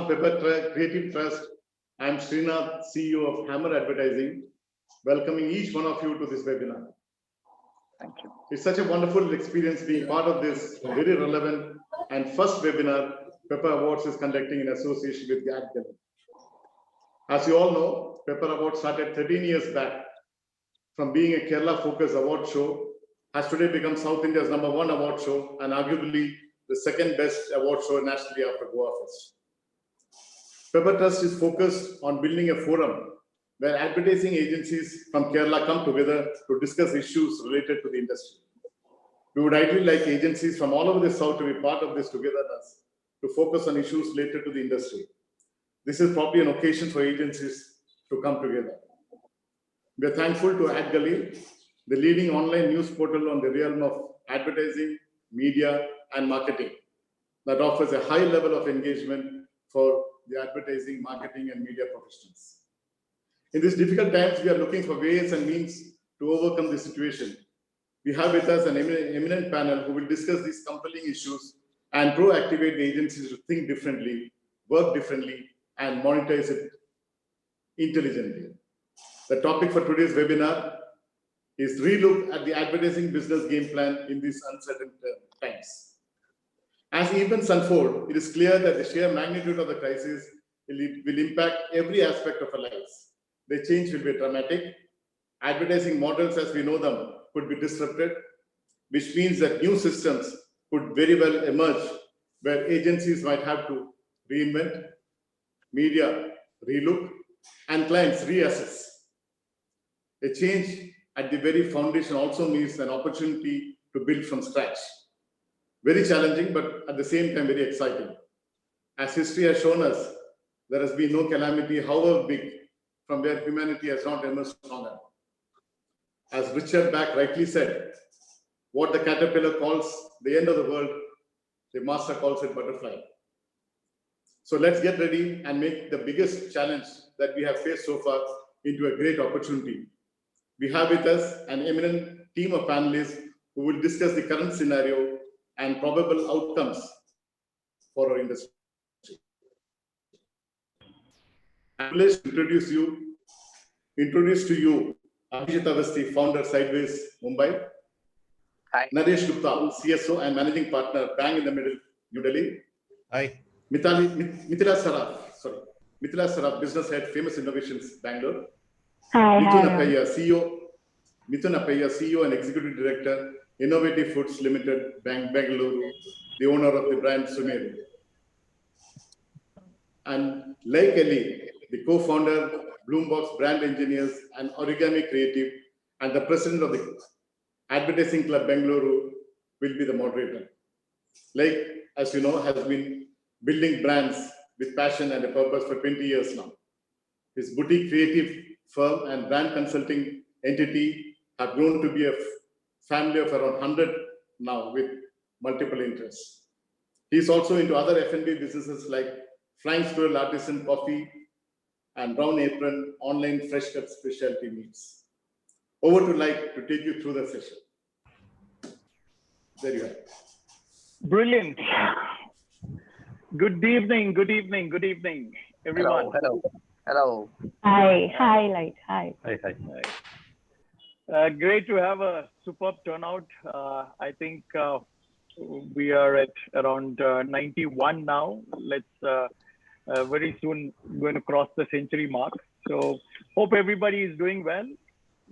of Creative Trust, I am Srinath, CEO of Hammer Advertising, welcoming each one of you to this webinar. Thank you. It's such a wonderful experience being part of this very relevant and first webinar Pepper Awards is conducting in association with AdGalley. As you all know, Pepper Awards started 13 years back from being a Kerala-focused award show, has today become South India's #1 award show and arguably the second best award show nationally after Goa Fest. Pepper Trust is focused on building a forum where advertising agencies from Kerala come together to discuss issues related to the industry. We would ideally like agencies from all over the South to be part of this togetherness to focus on issues related to the industry. This is probably an occasion for agencies to come together. We are thankful to AdGalley, the leading online news portal on the realm of advertising, media, and marketing that offers a high level of engagement for the advertising, marketing, and media professionals. In these difficult times, we are looking for ways and means to overcome this situation. We have with us an eminent panel who will discuss these compelling issues and pro-activate the agencies to think differently, work differently, and monetize it intelligently. The topic for today's webinar is Relook at the advertising business game plan in these uncertain times. As events unfold, it is clear that the sheer magnitude of the crisis will impact every aspect of our lives. The change will be dramatic. Advertising models as we know them could be disrupted, which means that new systems could very well emerge where agencies might have to reinvent, media relook, and clients reassess. A change at the very foundation also means an opportunity to build from scratch. Very challenging, but at the same time, very exciting. As history has shown us, there has been no calamity, however big, from where humanity has not emerged stronger. As Richard Bach rightly said, what the caterpillar calls the end of the world, the master calls it butterfly. So let's get ready and make the biggest challenge that we have faced so far into a great opportunity. We have with us an eminent team of panelists who will discuss the current scenario and probable outcomes for our industry. I'm pleased to introduce to you Abhijit Avasti, founder Sideways Mumbai. Hi. Naresh Gupta, CSO and managing partner, Bang in the Middle, New Delhi. Hi. Mithila Saraf, business head, Famous Innovations, Bangalore. Hi. Mithun Appaiah, CEO and Executive Director, Innovative Foods Limited, Bangalore, the owner of the brand Sumeru. And Lei Kelly, the co-founder, Bloombox Brand Engineers and Origami Creative, and the president of the Advertising Club Bangalore, will be the moderator. Lei, as you know, has been building brands with passion and a purpose for 20 years now. His boutique creative firm and brand consulting entity have grown to be a family of around 100 now with multiple interests. He's also into other F&B businesses like Flying Squirrel Artisan Coffee and Brown Apron online fresh cut specialty meats. Over to Lei to take you through the session. There you are. Brilliant. Good evening, everyone. Hello. Hi, Light. Hi. Great to have a superb turnout. I think we are at around 91 now. Let's very soon going to cross the century mark. So hope everybody is doing well.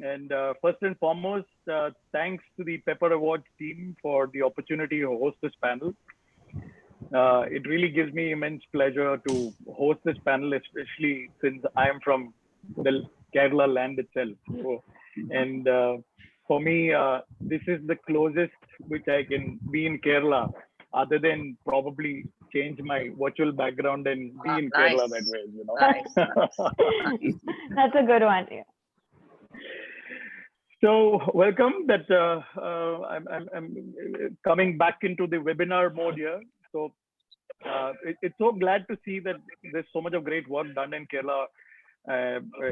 And first and foremost, thanks to the Pepper Awards team for the opportunity to host this panel. It really gives me immense pleasure to host this panel, especially since I am from the Kerala land itself. So, and for me, this is the closest which I can be in Kerala, other than probably change my virtual background and be in Kerala that way. You know? Nice. That's a good one. Yeah. So welcome. That I'm coming back into the webinar mode here. So it's so glad to see that there's so much of great work done in Kerala,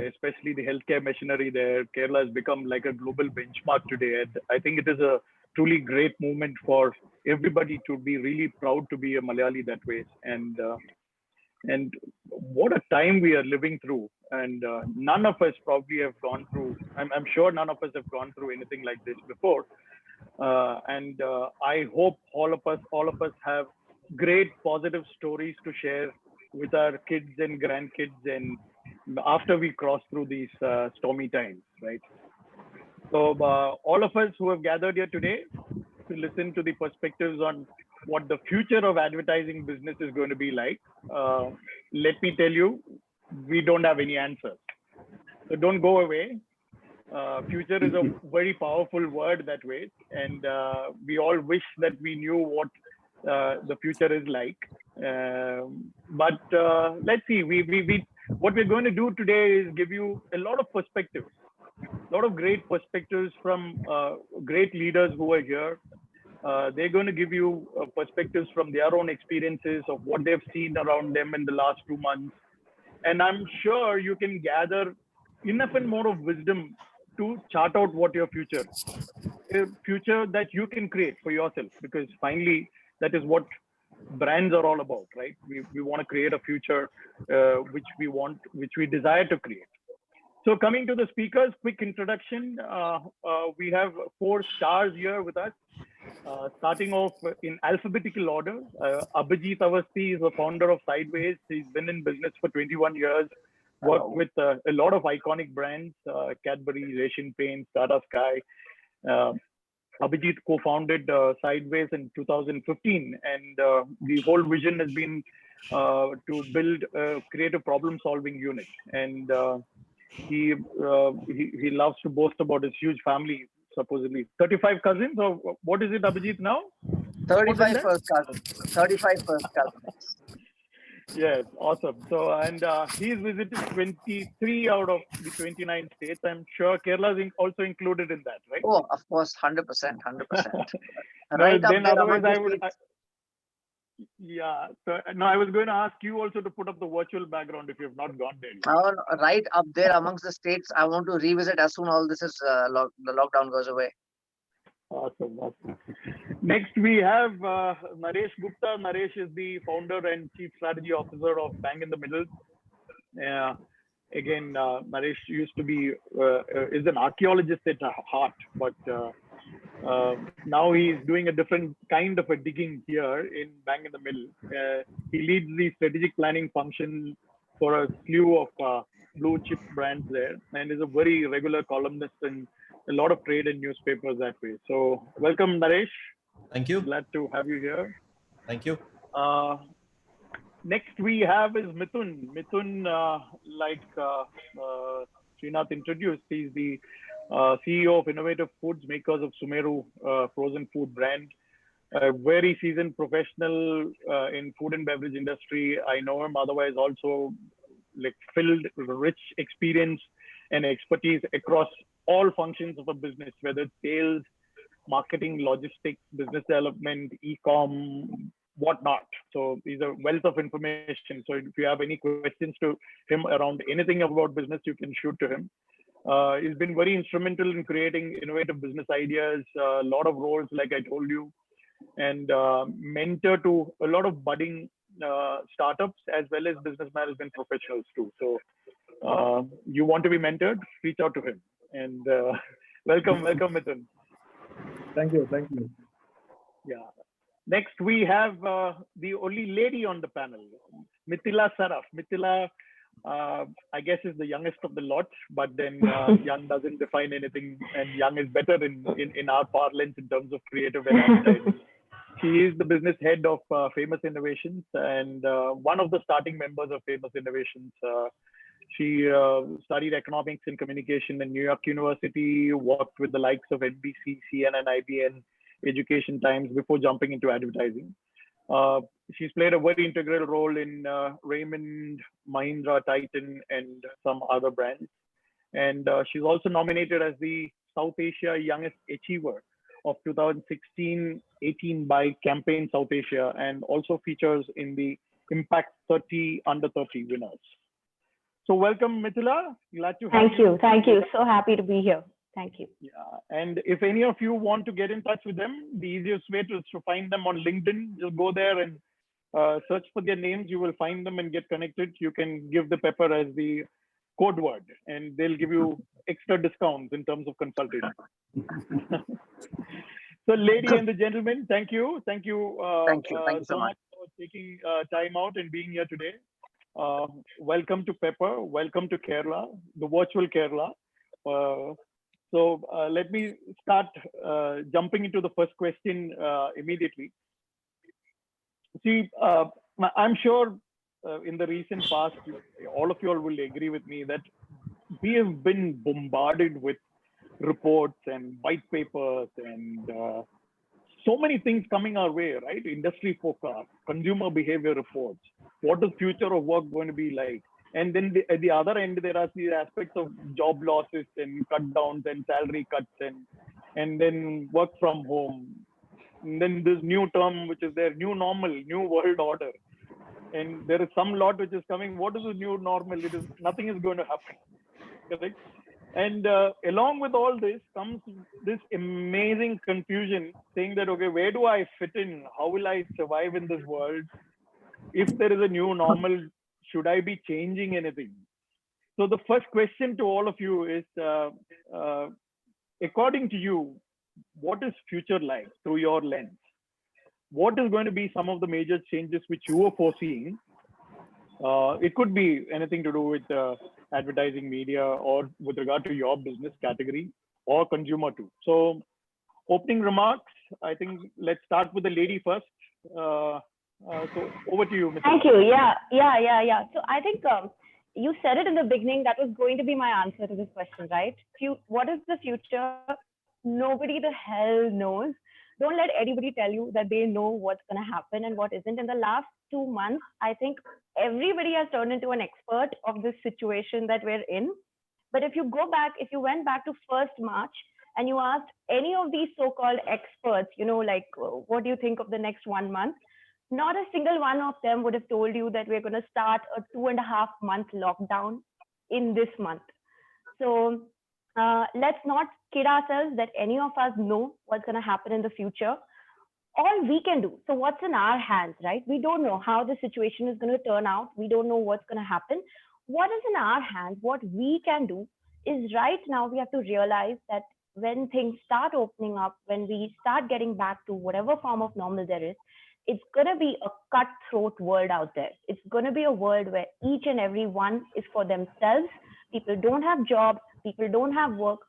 especially the healthcare machinery there. Kerala has become like a global benchmark today. And I think it is a truly great movement for everybody to be really proud to be a Malayali that way. And And what a time we are living through. And none of us probably have gone through, I'm sure none of us have gone through anything like this before. And I hope all of us have great positive stories to share with our kids and grandkids, and after we cross through these stormy times, right? So all of us who have gathered here today to listen to the perspectives on what the future of advertising business is going to be like, let me tell you, we don't have any answers. So don't go away. Future is a very powerful word that way, and we all wish that we knew what the future is like. But let's see. What we're going to do today is give you a lot of perspectives, a lot of great perspectives from great leaders who are here. They're going to give you perspectives from their own experiences of what they've seen around them in the last 2 months. And I'm sure you can gather enough and more of wisdom to chart out what your future, a future that you can create for yourself, because finally, that is what brands are all about, right? We want to create a future which we desire to create. So coming to the speakers, quick introduction. We have 4 stars here with us. Starting off in alphabetical order, Abhijit Awasthi is the founder of Sideways. He's been in business for 21 years, worked with a lot of iconic brands, Cadbury, Asian Paints, Tata Sky. Abhijit co-founded Sideways in 2015, and the whole vision has been to build a creative problem-solving unit. And he loves to boast about his huge family, supposedly 35 cousins, or what is it, Abhijit, now? 35 first cousins. 35 first cousins. Yes, awesome. So, and he's visited 23 out of the 29 states. I'm sure Kerala is also included in that, right? Oh, of course, 100%, 100%. No, Right up then there otherwise among the I would. states. Yeah. So no, I was going to ask you also to put up the virtual background if you've not gone there yet. Right up there amongst the states. I want to revisit as soon all this is the lockdown goes away. Awesome. Next, we have Naresh Gupta. Naresh is the founder and chief strategy officer of Bang in the Middle. Again, Naresh used to be is an archaeologist at heart, but now he's doing a different kind of a digging here in Bang in the Middle. He leads the strategic planning function for a slew of blue chip brands there, and is a very regular columnist in a lot of trade and newspapers that way. So welcome, Naresh. Thank you. Glad to have you here. Thank you. Next we have is Mithun. Mithun, like Srinath introduced, he's the CEO of Innovative Foods, makers of Sumeru frozen food brand. A very seasoned professional in food and beverage industry. I know him otherwise also like filled rich experience and expertise across all functions of a business, whether it's sales, marketing, logistics, business development, e-com, whatnot. So he's a wealth of information. So if you have any questions to him around anything about business, you can shoot to him. He's been very instrumental in creating innovative business ideas, a lot of roles, like I told you, and mentor to a lot of budding startups as well as business management professionals too. So you want to be mentored, reach out to him. And welcome, Mithun. Thank you. Thank you. Yeah. Next, we have the only lady on the panel, Mithila Saraf. Mithila, I guess, is the youngest of the lot, but then young doesn't define anything, and young is better in our parlance in terms of creative and advertising. She is the business head of Famous Innovations and one of the starting members of Famous Innovations. She studied economics and communication in New York University, worked with the likes of NBC, CNN, IBN, Education Times before jumping into advertising. She's played a very integral role in Raymond, Mahindra, Titan, and some other brands. And she's also nominated as the South Asia Youngest Achiever of 2016-18 by Campaign South Asia, and also features in the Impact 30 Under 30 winners. So welcome, Mithila. Glad to have you. Thank you. So happy to be here. Thank you. Yeah, and if any of you want to get in touch with them, the easiest way is to find them on LinkedIn. Just go there and search for their names. You will find them and get connected. You can give the Pepper as the code word, and they'll give you extra discounts in terms of consultation. So, lady and the gentlemen, thank you. Thank you, Thank you so much. much for taking time out and being here today. Welcome to Pepper. Welcome to Kerala, the virtual Kerala. So let me start jumping into the first question immediately. See, I'm sure in the recent past, all of you all will agree with me that we have been bombarded with reports and white papers and so many things coming our way, right? Industry forecasts, consumer behavior reports. What is future of work going to be like? And then at the other end, there are these aspects of job losses and cut downs and salary cuts and then work from home. And then this new term, which is their new normal, new world order. And there is some lot which is coming. What is the new normal? It is nothing is going to happen. Correct? And along with all this comes this amazing confusion saying that, okay, where do I fit in? How will I survive in this world? If there is a new normal, should I be changing anything? So the first question to all of you is, according to you, what is future like through your lens? What is going to be some of the major changes which you are foreseeing? It could be anything to do with advertising media or with regard to your business category or consumer too. So opening remarks, I think let's start with the lady first. So over to you, Mr. Thank you. Yeah. So I think you said it in the beginning. That was going to be my answer to this question, right? What is the future? Nobody the hell knows. Don't let anybody tell you that they know what's going to happen and what isn't. In the last 2 months, I think everybody has turned into an expert of this situation that we're in. But if you went back to 1st March and you asked any of these so-called experts, like, what do you think of the next 1 month? Not a single one of them would have told you that we're going to start a 2.5-month lockdown in this month. So let's not kid ourselves that any of us know what's going to happen in the future. All we can do, so what's in our hands, right? We don't know how the situation is going to turn out. We don't know what's going to happen. What is in our hands, what we can do is right now we have to realize that when things start opening up, when we start getting back to whatever form of normal there is, it's going to be a cutthroat world out there. It's going to be a world where each and every one is for themselves. People don't have jobs. People don't have work.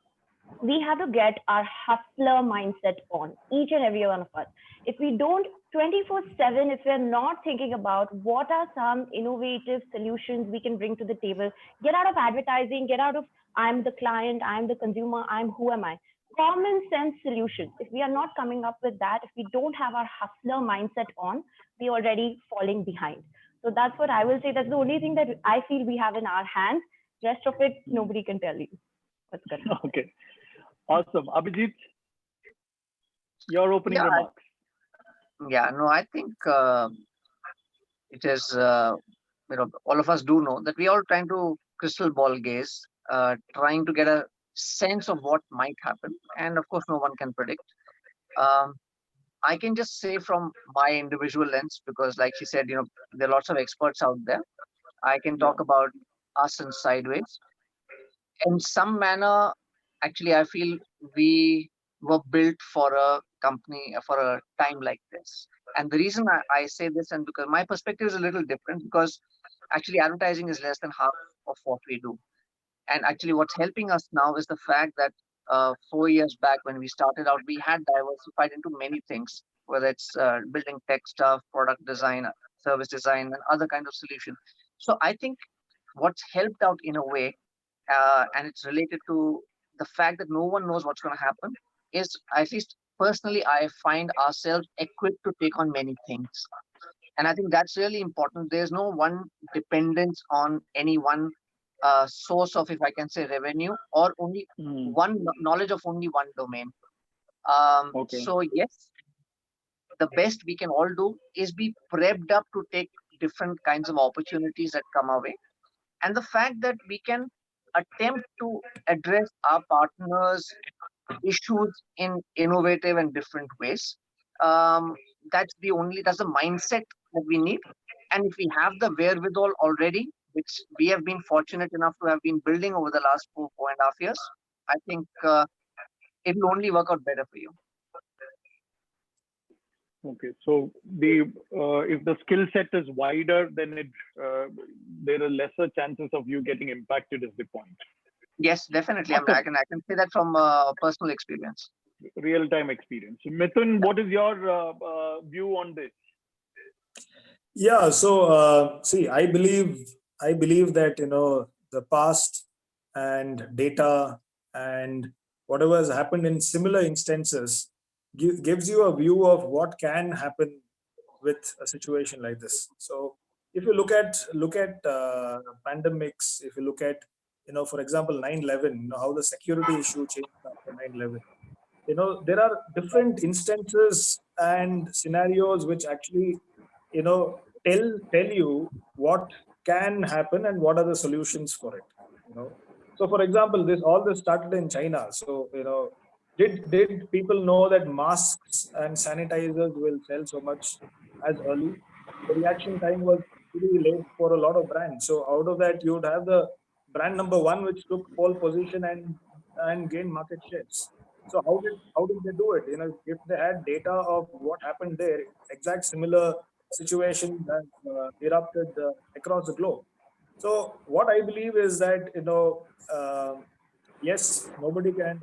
We have to get our hustler mindset on, each and every one of us. If we don't 24/7, if we're not thinking about what are some innovative solutions we can bring to the table, get out of advertising, get out of I'm the client, I'm the consumer, who am I? Common sense solutions. If we are not coming up with that, if we don't have our hustler mindset on, we're already falling behind. So that's what I will say. That's the only thing that I feel we have in our hands. Rest of it, nobody can tell you. What's good. Okay. Awesome. Abhijit, your opening remarks. I think it is, all of us do know that we are all trying to crystal ball gaze, trying to get a sense of what might happen. And of course, no one can predict. I can just say from my individual lens, because like she said, there are lots of experts out there. I can talk about us and sideways. In some manner, actually, I feel we were built for a company, for a time like this. And the reason I say this, and because my perspective is a little different, because actually advertising is less than half of what we do. And actually what's helping us now is the fact that 4 years back when we started out, we had diversified into many things, whether it's building tech stuff, product design, service design, and other kind of solution. So I think what's helped out in a way, and it's related to the fact that no one knows what's going to happen, is at least personally, I find ourselves equipped to take on many things. And I think that's really important. There's no one dependence on any one source of, if I can say, revenue, or only one knowledge of only one domain. So yes, the best we can all do is be prepped up to take different kinds of opportunities that come our way. And the fact that we can attempt to address our partners' issues in innovative and different ways, that's the mindset that we need. And if we have the wherewithal already, which we have been fortunate enough to have been building over the last 4.5 years, I think it will only work out better for you. Okay, so if the skill set is wider, then there are lesser chances of you getting impacted. Is the point? Yes, definitely. I mean, Awesome. I can say that from personal experience. Real-time experience. Mithun, what is your view on this? Yeah. So see, I believe that the past and data and whatever has happened in similar instances gives you a view of what can happen with a situation like this. So if you look at pandemics, if you look at for example 9/11, how the security issue changed after 9/11. There are different instances and scenarios which actually tell you what can happen and what are the solutions for it. So for example, this started in China. So did people know that masks and sanitizers will sell so much as early? The reaction time was pretty late for a lot of brands. So out of that, you would have the brand number one, which took pole position and gained market shares. So how did they do it? If they had data of what happened there, exact similar situation that erupted across the globe. So what I believe is that yes, nobody can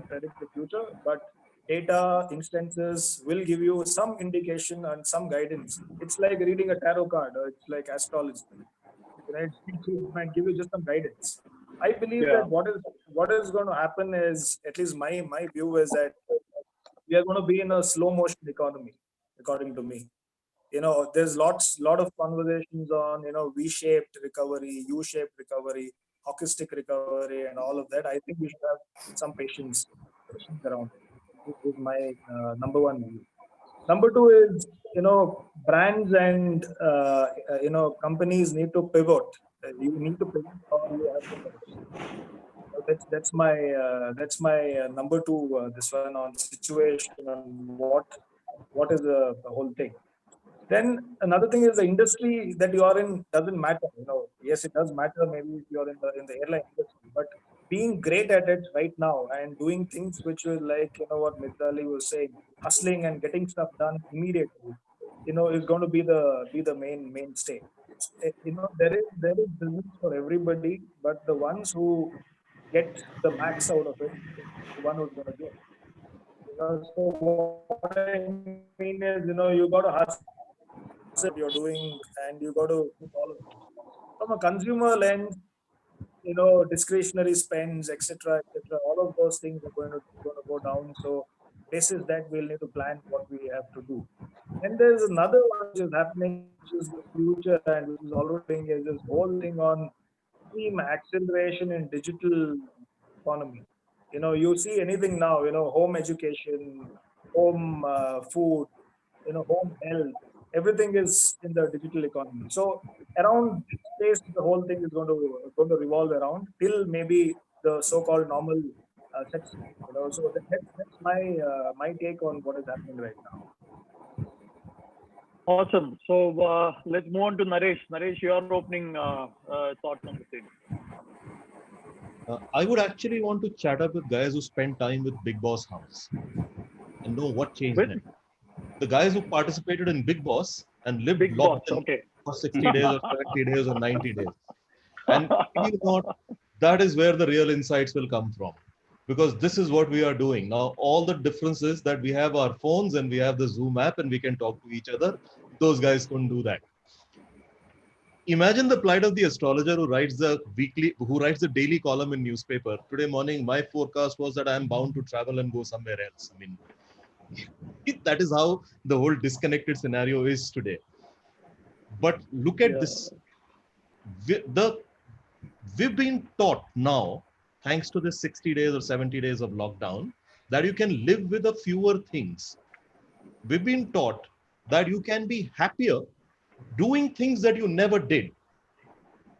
predict the future, but data instances will give you some indication and some guidance. It's like reading a tarot card, or it's like astrology. It might give you just some guidance. I believe Yeah. that what is going to happen is, at least my view is that we are going to be in a slow motion economy, according to me. There's lot of conversations on V-shaped recovery, U-shaped recovery, hockey-stick recovery, and all of that. I think we should have some patience around it. This is my number one view. Number two is brands and companies need to pivot. You need to pivot, or you have to perish. That's my number two. This one on situation and what is the whole thing. Then another thing is the industry that you are in doesn't matter. Yes, it does matter. Maybe if you're in the airline industry, but being great at it right now and doing things which will, like what Mitali was saying, hustling and getting stuff done immediately, is going to be the mainstay. There is business for everybody, but the ones who get the max out of it is the one who's going to get. So what I mean is, you got to hustle what you're doing, and you got to put all of it. From a consumer lens, discretionary spends, etc., etc. All of those things are going to go down. So this is that we'll need to plan what we have to do. And there's another one which is happening, which is the future, and which is already is this whole thing on extreme acceleration in digital economy. You see anything now, home education, home food, home health, everything is in the digital economy. So around this space, the whole thing is going to revolve around till maybe the so-called normal sets in. So that's my take on what is happening right now. Awesome. So let's move on to Naresh. Naresh, your opening thoughts on the same. I would actually want to chat up with guys who spend time with Big Boss House and know what changed With them. The guys who participated in Big Boss and lived Big Boss. locked in Okay. for 60 days or 70 days or 90 days. And if you not, that is where the real insights will come from. Because this is what we are doing. Now, all the difference is that we have our phones and we have the Zoom app and we can talk to each other. Those guys couldn't do that. Imagine the plight of the astrologer who writes the daily column in newspaper. Today morning, my forecast was that I am bound to travel and go somewhere else. I mean, that is how the whole disconnected scenario is today. But look at this. We've been taught now, thanks to the 60 days or 70 days of lockdown, that you can live with a fewer things. We've been taught that you can be happier doing things that you never did.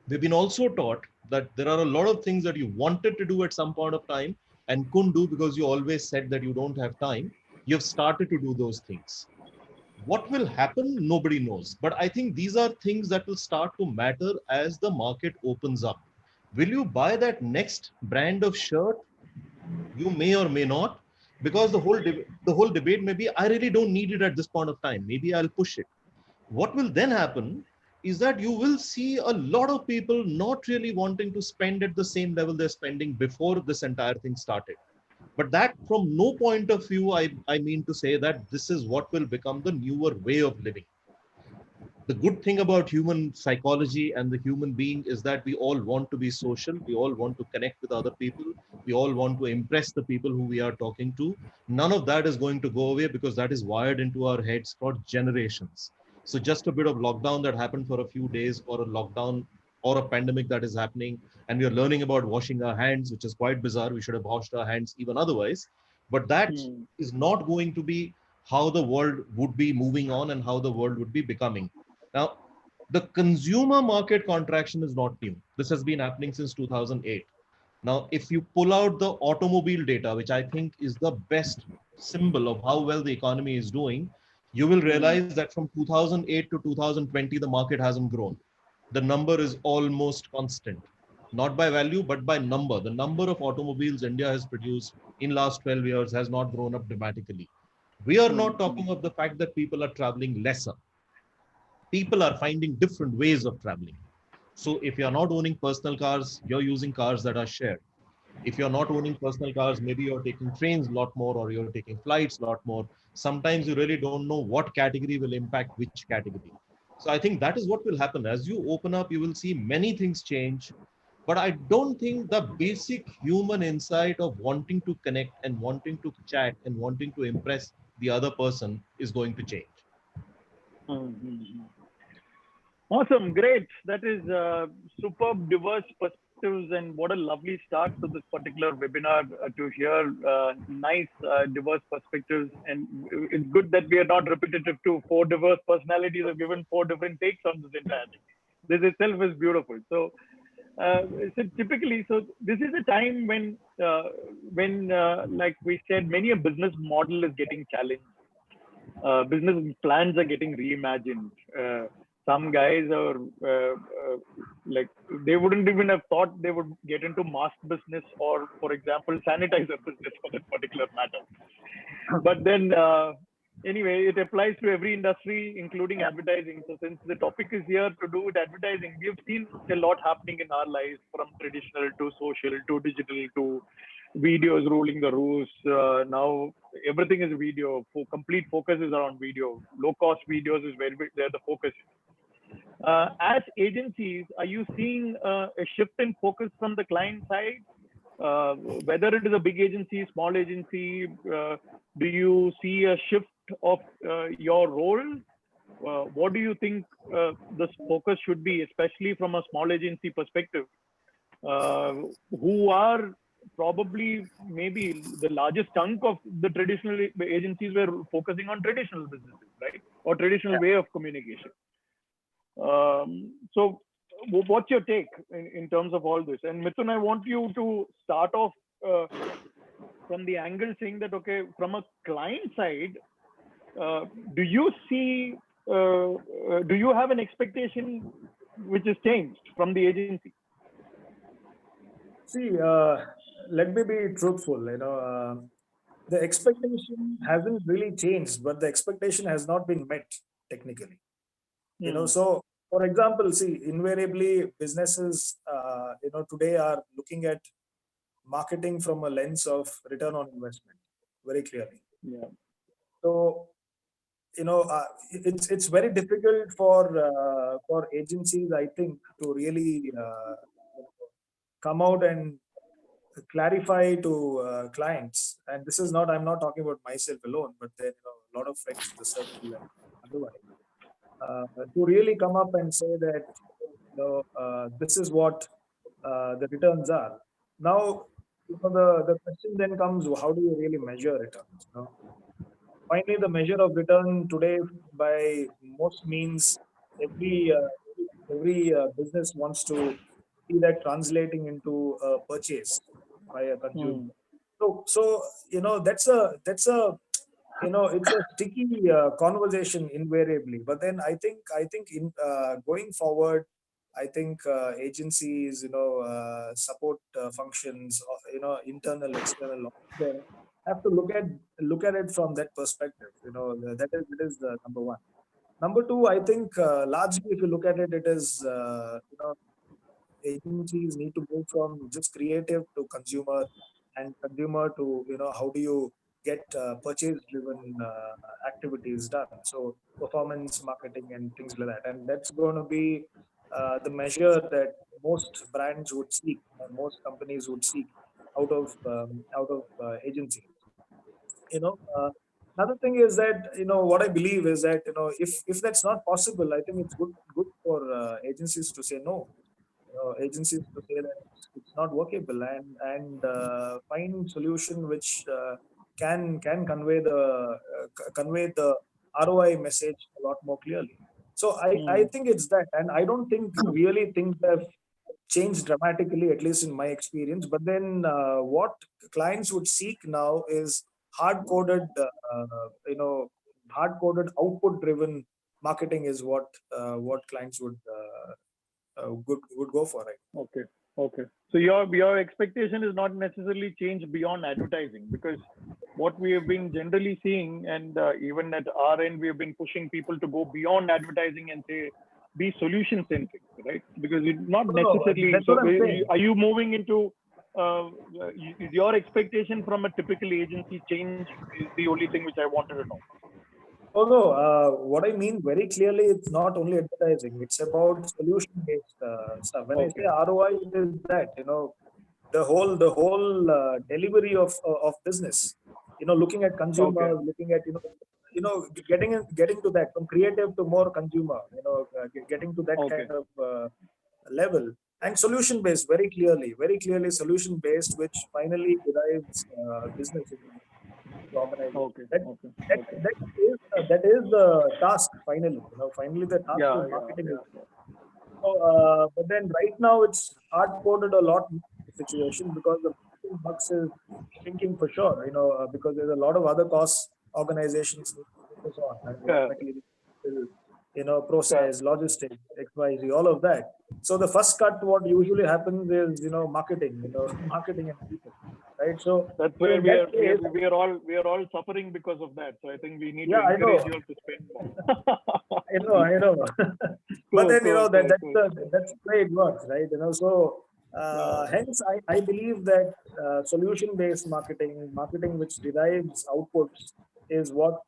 We've been also taught that there are a lot of things that you wanted to do at some point of time and couldn't do because you always said that you don't have time. You've started to do those things. What will happen? Nobody knows. But I think these are things that will start to matter as the market opens up. Will you buy that next brand of shirt? You may or may not, because the whole debate may be, I really don't need it at this point of time. Maybe I'll push it. What will then happen is that you will see a lot of people not really wanting to spend at the same level they're spending before this entire thing started. But that, from no point of view, I mean to say that this is what will become the newer way of living. The good thing about human psychology and the human being is that we all want to be social. We all want to connect with other people. We all want to impress the people who we are talking to. None of that is going to go away because that is wired into our heads for generations. So just a bit of lockdown that happened for a few days, or a lockdown or a pandemic that is happening, and we are learning about washing our hands, which is quite bizarre. We should have washed our hands even otherwise. But that is not going to be how the world would be moving on and how the world would be becoming. Now, the consumer market contraction is not new. This has been happening since 2008. Now, if you pull out the automobile data, which I think is the best symbol of how well the economy is doing, you will realize that from 2008 to 2020, the market hasn't grown. The number is almost constant, not by value, but by number. The number of automobiles India has produced in last 12 years has not grown up dramatically. We are not talking of the fact that people are traveling lesser. People are finding different ways of traveling. So if you're not owning personal cars, you're using cars that are shared. If you're not owning personal cars, maybe you're taking trains a lot more, or you're taking flights a lot more. Sometimes you really don't know what category will impact which category. So I think that is what will happen. As you open up, you will see many things change. But I don't think the basic human insight of wanting to connect and wanting to chat and wanting to impress the other person is going to change. Awesome, great. That is superb, diverse perspectives, and what a lovely start to this particular webinar to hear nice, diverse perspectives. And it's good that we are not repetitive too. Four diverse personalities have given four different takes on this entire thing. This itself is beautiful. So, so typically, so this is a time when, like we said, many a business model is getting challenged. Business plans are getting reimagined. Some guys are like, they wouldn't even have thought they would get into mask business, or, for example, sanitizer business for that particular matter. But then, anyway, it applies to every industry, including advertising. So since the topic is here to do with advertising, we've seen a lot happening in our lives, from traditional to social to digital to videos ruling the roost. Now everything is video. For complete focus is around video. Low cost videos is where the focus is. As agencies, are you seeing a shift in focus from the client side? Whether it is a big agency, small agency, do you see a shift of your role? What do you think this focus should be, especially from a small agency perspective, who are probably maybe the largest chunk of the traditional agencies were focusing on traditional businesses, right? Or traditional way of communication. So what's your take in terms of all this? And Mithun, I want you to start off from the angle saying that, okay, from a client side, do you see, do you have an expectation which has changed from the agency? See, let me be truthful. The expectation hasn't really changed, but the expectation has not been met technically. So for example, see, invariably businesses, today are looking at marketing from a lens of return on investment very clearly. Yeah. So, it's very difficult for agencies, I think, to really come out and clarify to clients. And this is not, I'm not talking about myself alone, but then a lot of friends in the circle and otherwise, to really come up and say that this is what the returns are. Now, the question then comes: how do you really measure returns? Finally, the measure of return today, by most means, every business wants to see that translating into a purchase by a consumer. So that's a it's a sticky conversation invariably. But then I think in going forward, I think agencies, support functions, internal, external, they have to look at it from that perspective. That is the number one. Number two, I think largely, if you look at it, it is agencies need to move from just creative to consumer, and consumer to how do you get purchase driven activities done. So performance marketing and things like that, and that's going to be the measure that most brands would seek and most companies would seek out of agencies. you know uh, Another thing is that what I believe is that if that's not possible, I think it's good for agencies to say no, agencies to say that it's not workable, and find solution which can convey the ROI message a lot more clearly. So I think it's that, and I don't think really things have changed dramatically, at least in my experience. But then what clients would seek now is hard coded, hard coded output driven marketing is what clients would go for, right? Okay. Okay. So your expectation is not necessarily changed beyond advertising, because what we have been generally seeing, and even at our end, we have been pushing people to go beyond advertising and say be solution centric, right? Because it's not No, necessarily. that's So what I'm saying. are you moving into? Is your expectation from a typical agency change? Is the only thing which I wanted to know. Although, what I mean very clearly, it's not only advertising; it's about solution-based stuff. When I Okay. say ROI, it is that the whole delivery of business. Looking at consumers, Okay. looking at getting to that, from creative to more consumer. Getting to that Okay. kind of level, and solution-based, very clearly solution-based, which finally derives business in the organization. Okay. That Okay. that Okay. that is the task finally. Finally the task Yeah. of Yeah. marketing is. Yeah. So, but then right now it's hard coded a lot more situation, because the marketing bucks is shrinking for sure. Because there's a lot of other costs organizations need to focus on, Yeah. material, Yeah. process, logistics, XYZ, all of that. So the first cut, what usually happens is marketing, marketing and people, right? So That's so where in that case, we are all suffering because of that. So I think we need to yeah, I know. encourage you all to spend more. I know. But Cool, then cool, cool, cool. that's the way it works, right? So hence I believe that solution-based marketing which derives outputs, is what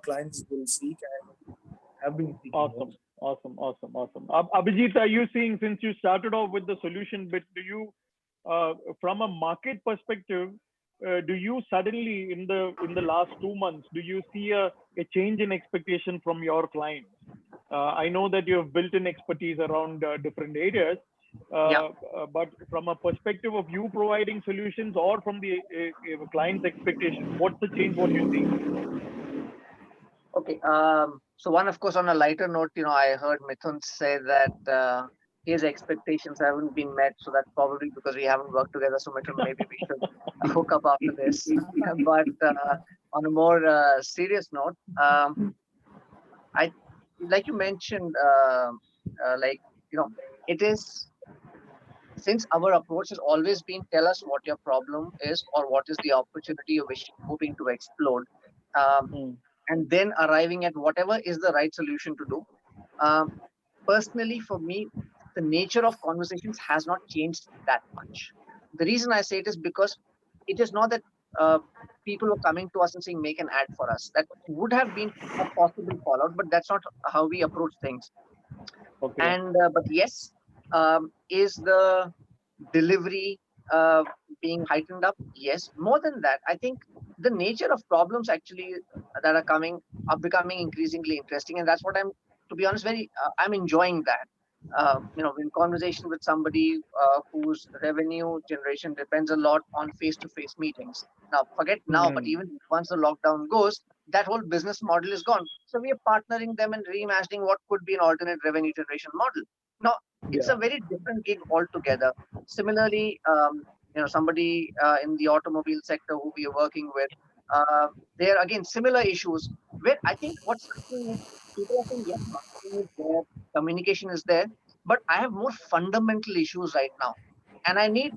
clients will seek and have been seeking Awesome, also. awesome, awesome, awesome. Abhijit, are you seeing, since you started off with the solution bit, do you, from a market perspective, do you suddenly in the last 2 months, do you see a change in expectation from your clients? I know that you have built in expertise around different areas, Yeah. but from a perspective of you providing solutions or from the client's expectation, what's the change? What you see? Okay. So one, of course, on a lighter note, I heard Mithun say that his expectations haven't been met. So that's probably because we haven't worked together. So Mithun, maybe we should hook up after this. But on a more serious note, I like you mentioned, like it is, since our approach has always been, tell us what your problem is or what is the opportunity you wish hoping to explode. Hmm. And then arriving at whatever is the right solution to do. Personally, for me, the nature of conversations has not changed that much. The reason I say it is because it is not that uh, people were coming to us and saying, make an ad for us. That would have been a possible fallout, but that's not how we approach things. Okay. And but yes, is the delivery being heightened up? Yes. More than that, I think the nature of problems actually that are coming are becoming increasingly interesting, and that's what I'm, to be honest, very I'm enjoying that. In conversation with somebody whose revenue generation depends a lot on face-to-face meetings. Now, forget now, but Hmm. even once the lockdown goes, that whole business model is gone. So we are partnering them and reimagining what could be an alternate revenue generation model. Now, it's Yeah. a very different gig altogether. Similarly, somebody in the automobile sector who we are working with, There are again similar issues where I think what's happening is people are saying, yes, marketing is there, communication is there, but I have more fundamental issues right now. And I need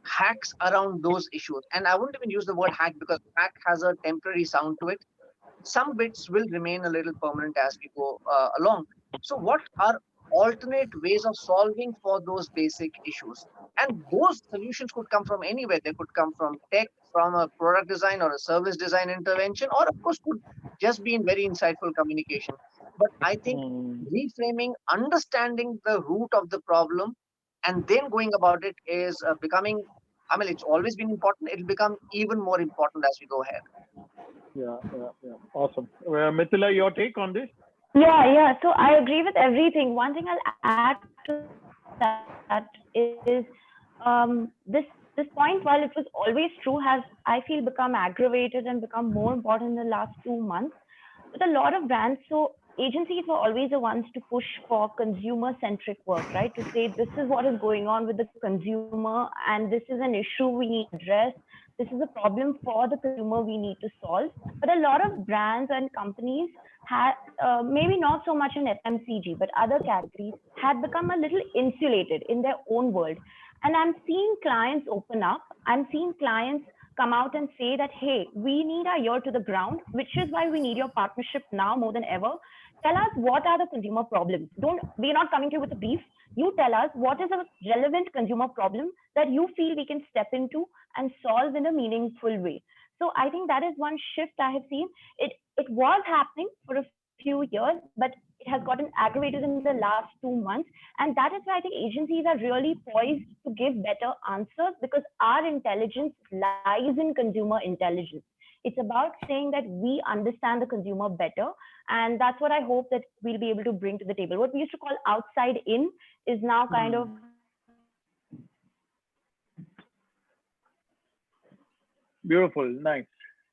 hacks around those issues. And I wouldn't even use the word hack because hack has a temporary sound to it. Some bits will remain a little permanent as we go along. So, what are alternate ways of solving for those basic issues? And those solutions could come from anywhere. They could come from tech, from a product design or a service design intervention, or of course, could just be in very insightful communication. But I think Hmm. reframing, understanding the root of the problem, and then going about it is becoming. I mean, it's always been important. It'll become even more important as we go ahead. Yeah. Awesome. Mithila, your take on this? Yeah. So I agree with everything. One thing I'll add to that is this point, while it was always true, has I feel become aggravated and become more important in the last 2 months with a lot of brands. So agencies were always the ones to push for consumer centric work, right? To say this is what is going on with the consumer and this is an issue we need to address. This is a problem for the consumer we need to solve. But a lot of brands and companies had, maybe not so much in FMCG, but other categories had become a little insulated in their own world. And I'm seeing clients open up. I'm seeing clients come out and say that, hey, we need our ear to the ground, which is why we need your partnership now more than ever. Tell us what are the consumer problems. We're not coming to you with a brief. You tell us what is a relevant consumer problem that you feel we can step into and solve in a meaningful way. So I think that is one shift I have seen. It was happening for a few years, but it has gotten aggravated in the last 2 months. And that is why I think agencies are really poised to give better answers because our intelligence lies in consumer intelligence. It's about saying that we understand the consumer better. And that's what I hope that we'll be able to bring to the table. What we used to call outside in is now kind of Beautiful. Nice.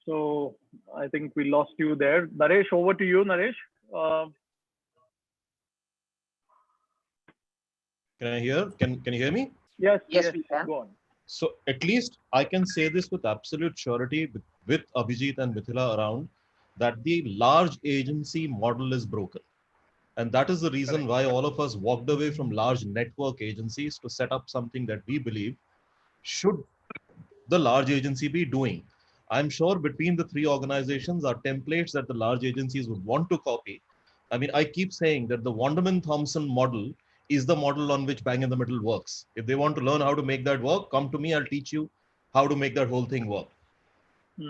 So I think we lost you there. Naresh, over to you, Naresh. Uh, Can I hear? Can you hear me? yes, Yes, we can. go on. So at least I can say this with absolute surety with Abhijit and Mithila around that the large agency model is broken. And that is the reason why all of us walked away from large network agencies to set up something that we believe should the large agency be doing. I'm sure between the three organizations are templates that the large agencies would want to copy. I mean, I keep saying that the Wonderman Thompson model is the model on which Bang in the Middle works. If they want to learn how to make that work, come to me, I'll teach you how to make that whole thing work.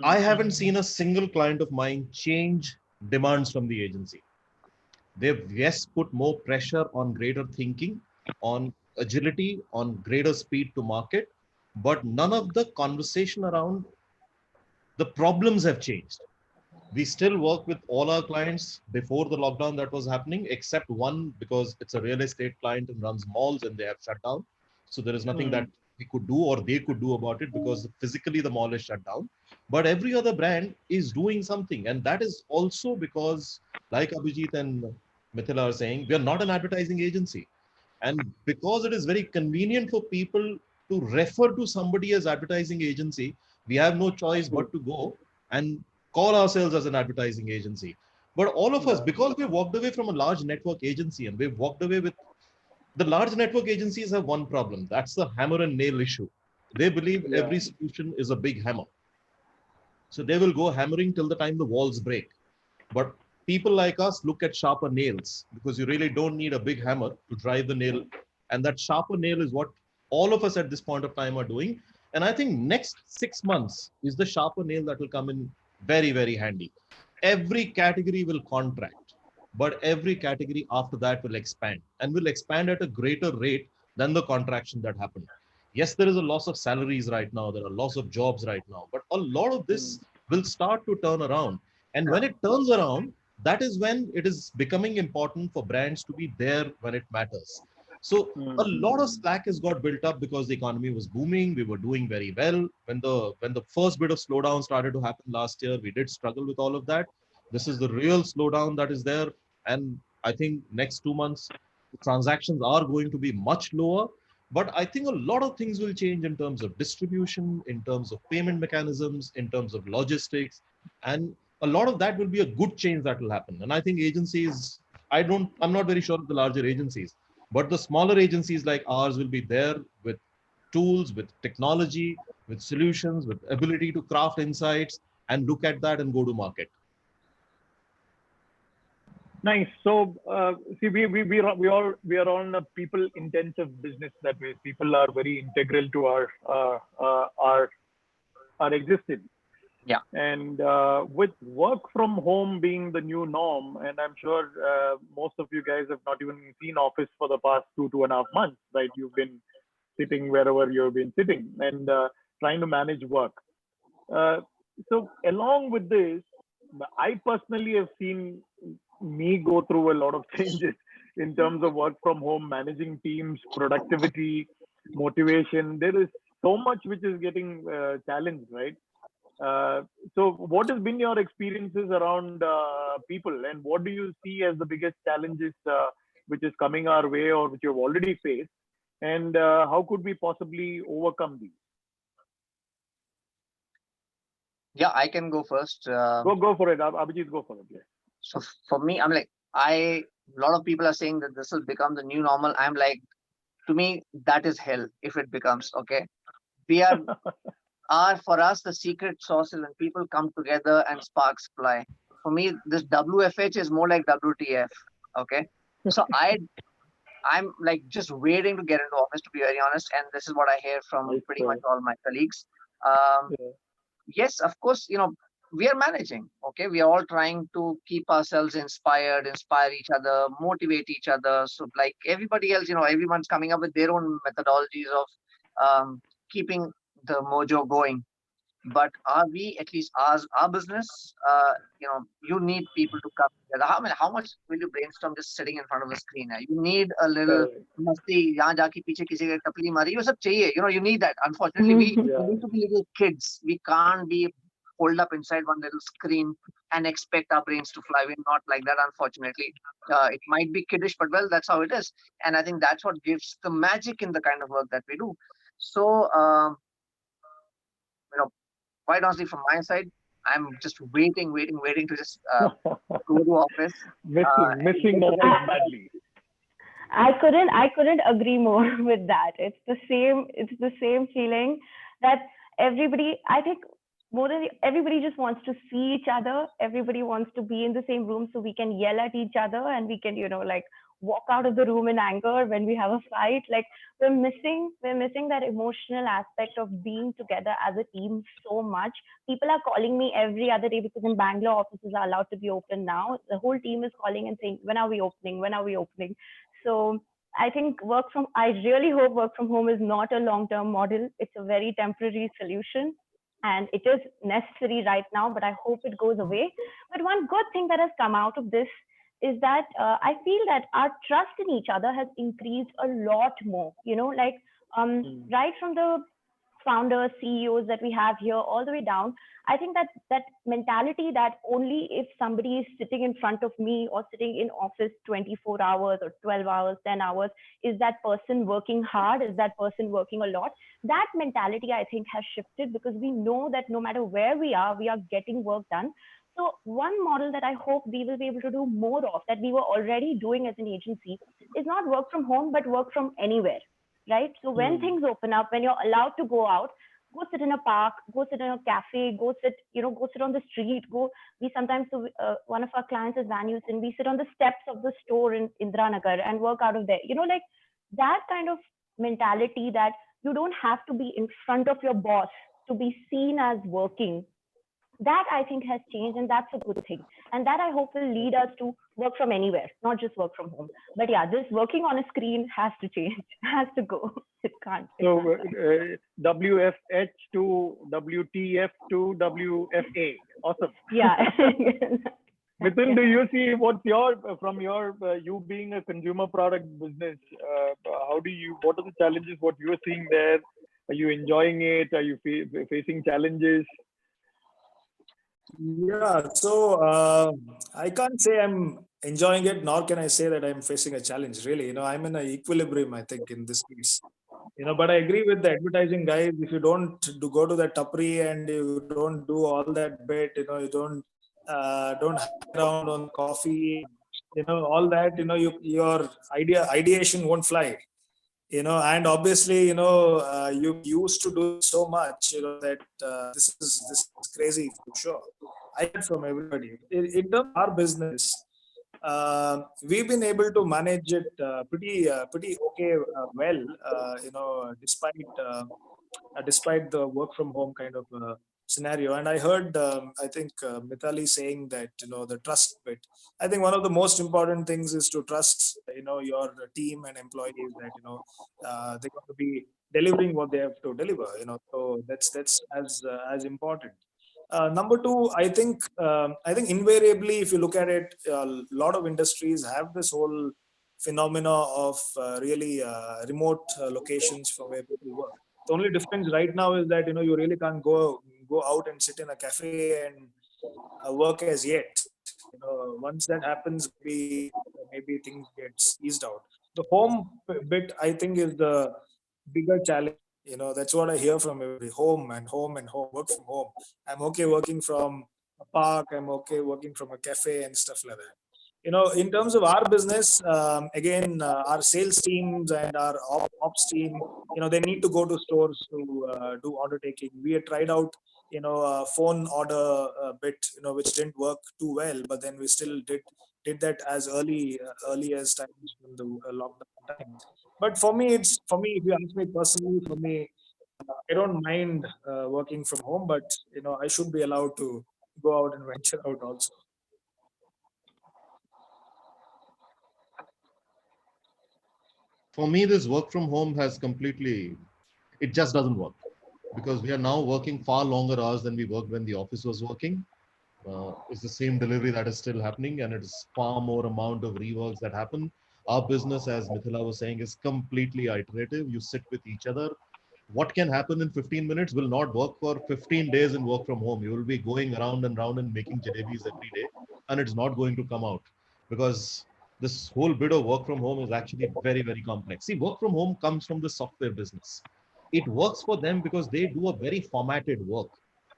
I haven't seen a single client of mine change demands from the agency. They've, yes, put more pressure on greater thinking, on agility, on greater speed to market, but none of the conversation around the problems have changed. We still work with all our clients before the lockdown that was happening, except one because it's a real estate client and runs malls and they have shut down. So there is nothing that we could do or they could do about it because physically the mall is shut down. But every other brand is doing something. And that is also because, like Abhijit and Mithila are saying, we are not an advertising agency. And because it is very convenient for people to refer to somebody as advertising agency, we have no choice but to go and call ourselves as an advertising agency. But all of us, because we walked away from a large network agency and we've walked away with the large network agencies have one problem. That's the hammer and nail issue. They believe every solution is a big hammer. So they will go hammering till the time the walls break. But people like us look at sharper nails because you really don't need a big hammer to drive the nail. And that sharper nail is what all of us at this point of time are doing. And I think next 6 months is the sharper nail that will come in very, very handy. Every category will contract, but every category after that will expand and will expand at a greater rate than the contraction that happened. Yes, there is a loss of salaries right now. There are loss of jobs right now, but a lot of this will start to turn around. And when it turns around, that is when it is becoming important for brands to be there when it matters. So a lot of slack has got built up because the economy was booming. We were doing very well. When the first bit of slowdown started to happen last year, we did struggle with all of that. This is the real slowdown that is there. And I think next 2 months, the transactions are going to be much lower. But I think a lot of things will change in terms of distribution, in terms of payment mechanisms, in terms of logistics, and a lot of that will be a good change that will happen. And I think agencies, I'm not very sure of the larger agencies, but the smaller agencies like ours will be there with tools, with technology, with solutions, with ability to craft insights and look at that and go to market. Nice. So, see, we are on a people intensive business that way. People are very integral to our existence. Yeah. And with work from home being the new norm, and I'm sure most of you guys have not even seen office for the past 2.5 months, right? You've been sitting wherever you've been sitting and trying to manage work. So along with this, I personally have seen me go through a lot of changes in terms of work from home, managing teams, productivity, motivation. There is so much which is getting challenged, right? So what has been your experiences around people, and what do you see as the biggest challenges which is coming our way or which you've already faced, and how could we possibly overcome these? Yeah, I can go first. Go for it, Abhijit. Go for it. Yeah. So for me, I'm like, a lot of people are saying that this will become the new normal. I'm like, to me, that is hell if it becomes, okay. We are for us, the secret sauce is when people come together and sparks fly. For me, this WFH is more like WTF. Okay. So I'm like just waiting to get into office, to be very honest. And this is what I hear from pretty much all my colleagues. Yes, of course, we are managing. Okay. We are all trying to keep ourselves inspired, inspire each other, motivate each other. So like everybody else, everyone's coming up with their own methodologies of keeping the mojo going. But are we, at least our business, you need people to come together. How much will you brainstorm just sitting in front of a screen? You need a little masti, yahan jaake piche kisi ka tapli mari, you sab chahiye. You need that. Unfortunately, we need to be little kids. We can't be holed up inside one little screen and expect our brains to fly. We're not like that, unfortunately. It might be kiddish, but well, that's how it is. And I think that's what gives the magic in the kind of work that we do. So, quite honestly, from my side, I'm just waiting to just go to office. Missing office badly. I couldn't agree more with that. It's the same feeling that everybody, I think more than everybody just wants to see each other. Everybody wants to be in the same room so we can yell at each other and we can, like walk out of the room in anger when we have a fight. Like we're missing that emotional aspect of being together as a team so much. People are calling me every other day because in Bangalore offices are allowed to be open now. The whole team is calling and saying, when are we opening? When are we opening? So I think I really hope work from home is not a long-term model. It's a very temporary solution. And it is necessary right now, but I hope it goes away. But one good thing that has come out of this is that I feel that our trust in each other has increased a lot more, right from the founders, CEOs that we have here all the way down. I think that mentality that only if somebody is sitting in front of me or sitting in office 24 hours or 12 hours, 10 hours, is that person working hard? Is that person working a lot? That mentality, I think, has shifted because we know that no matter where we are getting work done. So one model that I hope we will be able to do more of, that we were already doing as an agency, is not work from home, but work from anywhere, right? So when things open up, when you're allowed to go out, go sit in a park, go sit in a cafe, go sit on the street, we sometimes, one of our clients is Van Houston, we sit on the steps of the store in Indranagar and work out of there. Like that kind of mentality that you don't have to be in front of your boss to be seen as working. That I think has changed, and that's a good thing. And that I hope will lead us to work from anywhere, not just work from home. But yeah, this working on a screen has to change, has to go. It can't. So WFH to WTF to WFA. Awesome. Yeah. Mithun, do you see from your you being a consumer product business, what are the challenges, what you're seeing there? Are you enjoying it? Are you facing challenges? Yeah, so I can't say I'm enjoying it, nor can I say that I'm facing a challenge. Really, I'm in an equilibrium, I think, in this piece. But I agree with the advertising guys. If you don't go to the tapri and you don't do all that bit, you don't hang around on coffee, all that, your ideation won't fly. And obviously, you used to do it so much, that this is crazy for sure. I heard from everybody. In terms of our business, we've been able to manage it pretty okay, well, despite the work from home kind of scenario. And I heard, I think, Mithali saying that, the trust bit. I think one of the most important things is to trust, your team and employees that, they're going to be delivering what they have to deliver, so that's as important. Number two, I think invariably, if you look at it, a lot of industries have this whole phenomena of really remote locations from where people work. The only difference right now is that you really can't go out and sit in a cafe and work as yet. Once that happens, maybe things get eased out. The home bit, I think, is the bigger challenge. That's what I hear from everybody. Home and home and home. Work from home. I'm okay working from a park. I'm okay working from a cafe and stuff like that. In terms of our business, again, our sales teams and our ops team, they need to go to stores to do order taking. We had tried out, phone order bit, which didn't work too well, but then we still did that as early as times from the lockdown times. But for me, if you ask me personally, for me, I don't mind working from home, but I should be allowed to go out and venture out also. For me, this work from home has completely, it just doesn't work because we are now working far longer hours than we worked when the office was working. It's the same delivery that is still happening, and it's far more amount of reworks that happen. Our business, as Mithila was saying, is completely iterative. You sit with each other. What can happen in 15 minutes will not work for 15 days in work from home. You will be going around and round and making jalebis every day, and it's not going to come out because this whole bit of work from home is actually very, very complex. See, work from home comes from the software business. It works for them because they do a very formatted work.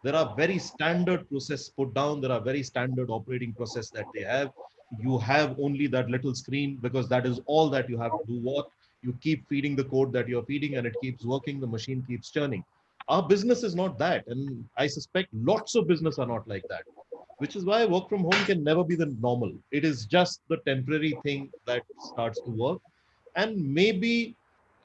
There are very standard process put down. There are very standard operating process that they have. You have only that little screen because that is all that you have to do. What you keep feeding the code that you're feeding and it keeps working. The machine keeps churning. Our business is not that. And I suspect lots of business are not like that, which is why work from home can never be the normal. It is just the temporary thing that starts to work. And maybe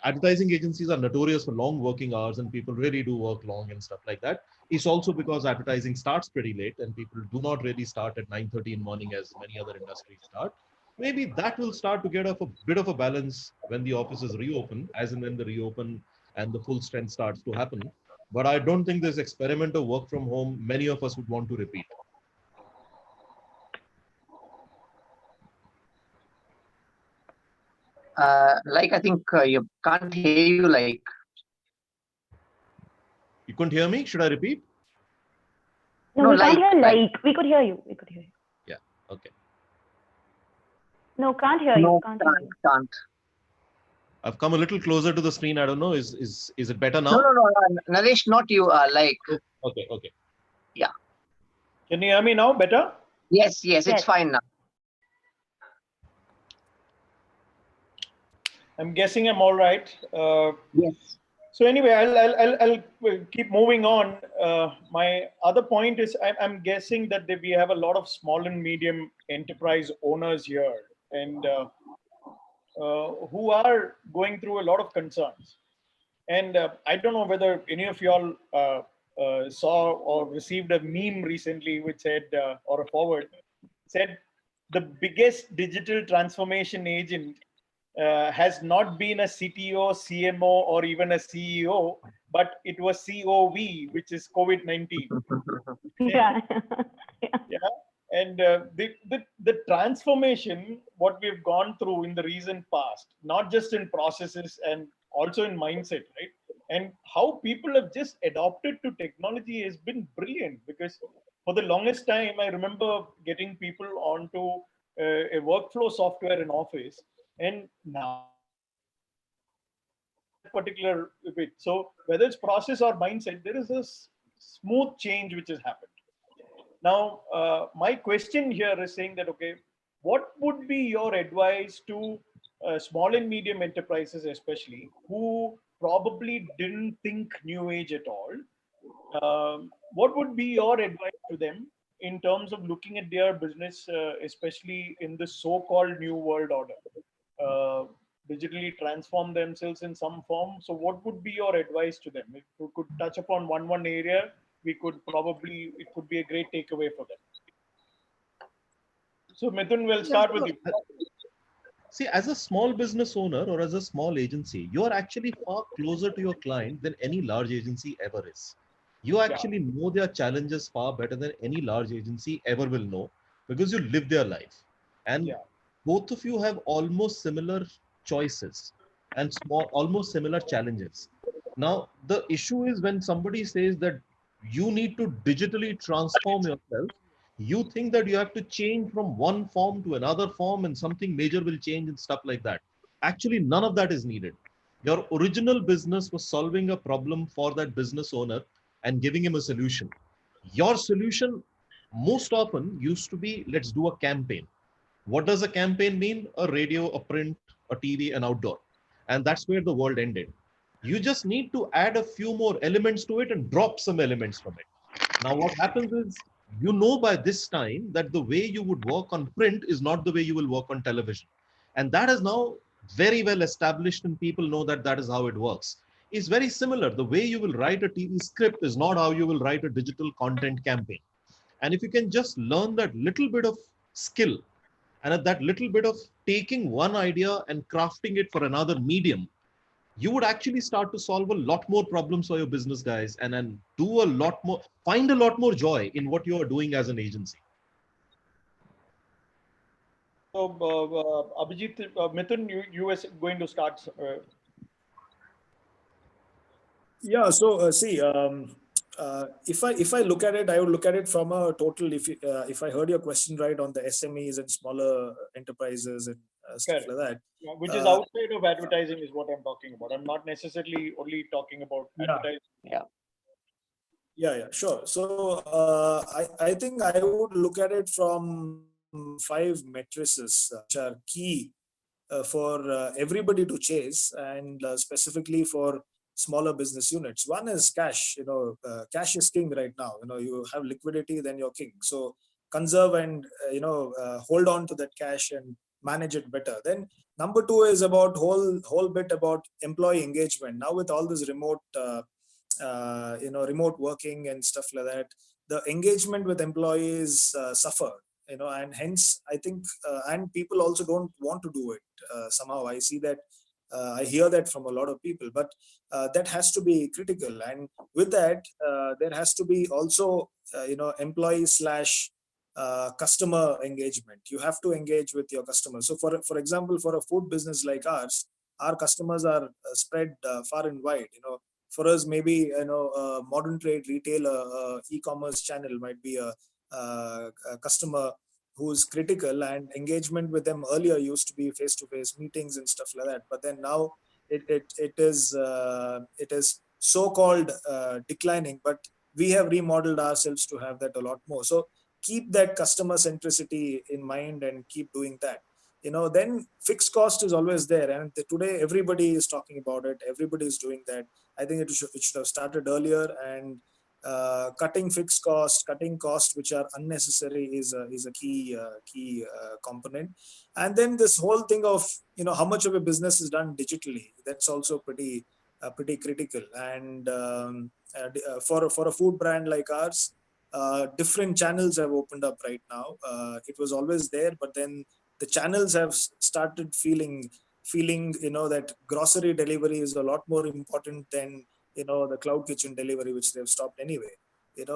advertising agencies are notorious for long working hours and people really do work long and stuff like that. It's also because advertising starts pretty late and people do not really start at 9:30 in the morning as many other industries start. Maybe that will start to get a bit of a balance when the offices reopen, as and when they reopen and the full strength starts to happen. But I don't think this experiment of work from home, many of us would want to repeat. Like, I think you can't hear you. Like, You couldn't hear me? Should I repeat? No, No, we can't hear like. like. We could hear you. We could hear you. Yeah. Okay. No, can't hear you. No, Can't hear you. can't. I've come a little closer to the screen. I don't know. Is it better No, now? no, no, Naresh, not you. Like, Okay. Okay. yeah. Can you hear me now better? Yes, it's Yes. fine now. I'm guessing I'm all right. Yes. So anyway, I'll keep moving on. My other point is I'm guessing that we have a lot of small and medium enterprise owners here, and who are going through a lot of concerns. And I don't know whether any of y'all saw or received a meme recently which said, or a forward, said the biggest digital transformation agent has not been a CTO, CMO, or even a CEO, but it was COV, which is COVID-19. Yeah. Yeah. And the transformation, what we've gone through in the recent past, not just in processes and also in mindset, right? And how people have just adopted to technology has been brilliant, because for the longest time, I remember getting people onto a workflow software in office. And now particular bit. So whether it's process or mindset, there is a smooth change which has happened. Now, my question here is saying that, okay, what would be your advice to small and medium enterprises, especially who probably didn't think new age at all? What would be your advice to them in terms of looking at their business, especially in the so-called new world order? Uh, Digitally transform themselves in some form. So, what would be your advice to them? If you could touch upon one area, we could probably it could be a great takeaway for them. So, Mithun, we'll Yeah, start with you. see, as a small business owner or as a small agency, you are actually far closer to your client than any large agency ever is. You Yeah. actually know their challenges far better than any large agency ever will know because you live their life. And Yeah. both of you have almost similar choices and almost similar challenges. Now, the issue is when somebody says that you need to digitally transform yourself, you think that you have to change from one form to another form and something major will change and stuff like that. Actually, none of that is needed. Your original business was solving a problem for that business owner and giving him a solution. Your solution most often used to be, let's do a campaign. What does a campaign mean? A radio, a print, a TV, an outdoor. And that's where the world ended. You just need to add a few more elements to it and drop some elements from it. Now, what happens is, you know by this time that the way you would work on print is not the way you will work on television. And that is now very well established, and people know that that is how it works. It's very similar. The way you will write a TV script is not how you will write a digital content campaign. And if you can just learn that little bit of skill and at that little bit of taking one idea and crafting it for another medium, you would actually start to solve a lot more problems for your business, guys, and do a lot more, find a lot more joy in what you are doing as an agency. So, Abhijit, Mithun, you were going to start. Yeah. So see, if I look at it, I would look at it from a total. If I heard your question right on the SMEs and smaller enterprises and stuff Correct. like that. Yeah, which is outside of advertising is what I'm talking about. I'm not necessarily only talking about Yeah. advertising. Yeah, sure. So I think I would look at it from 5 matrices which are key for everybody to chase, and specifically for smaller business units. One is cash. Cash is king right now. You have liquidity, then you're king. So conserve and hold on to that cash and manage it better. Then number 2 is about whole bit about employee engagement. Now with all this remote working and stuff like that, the engagement with employees suffer, and hence I think and people also don't want to do it. Somehow I see that, I hear that from a lot of people, but that has to be critical. And with that, there has to be also employee slash customer engagement. You have to engage with your customers. So for example, for a food business like ours, our customers are spread far and wide. For us, maybe a modern trade retailer, e-commerce channel might be a customer who's critical, and engagement with them earlier used to be face-to-face meetings and stuff like that. But then now it is so-called declining, but we have remodeled ourselves to have that a lot more. So keep that customer centricity in mind and keep doing that. Then fixed cost is always there, and today everybody is talking about it. Everybody is doing that. I think it should have started earlier, and cutting fixed cost, cutting costs which are unnecessary is a key component. And then this whole thing of how much of a business is done digitally, that's also pretty critical. And for a food brand like ours, different channels have opened up right now. It was always there, but then the channels have started feeling that grocery delivery is a lot more important than the cloud kitchen delivery, which they've stopped anyway.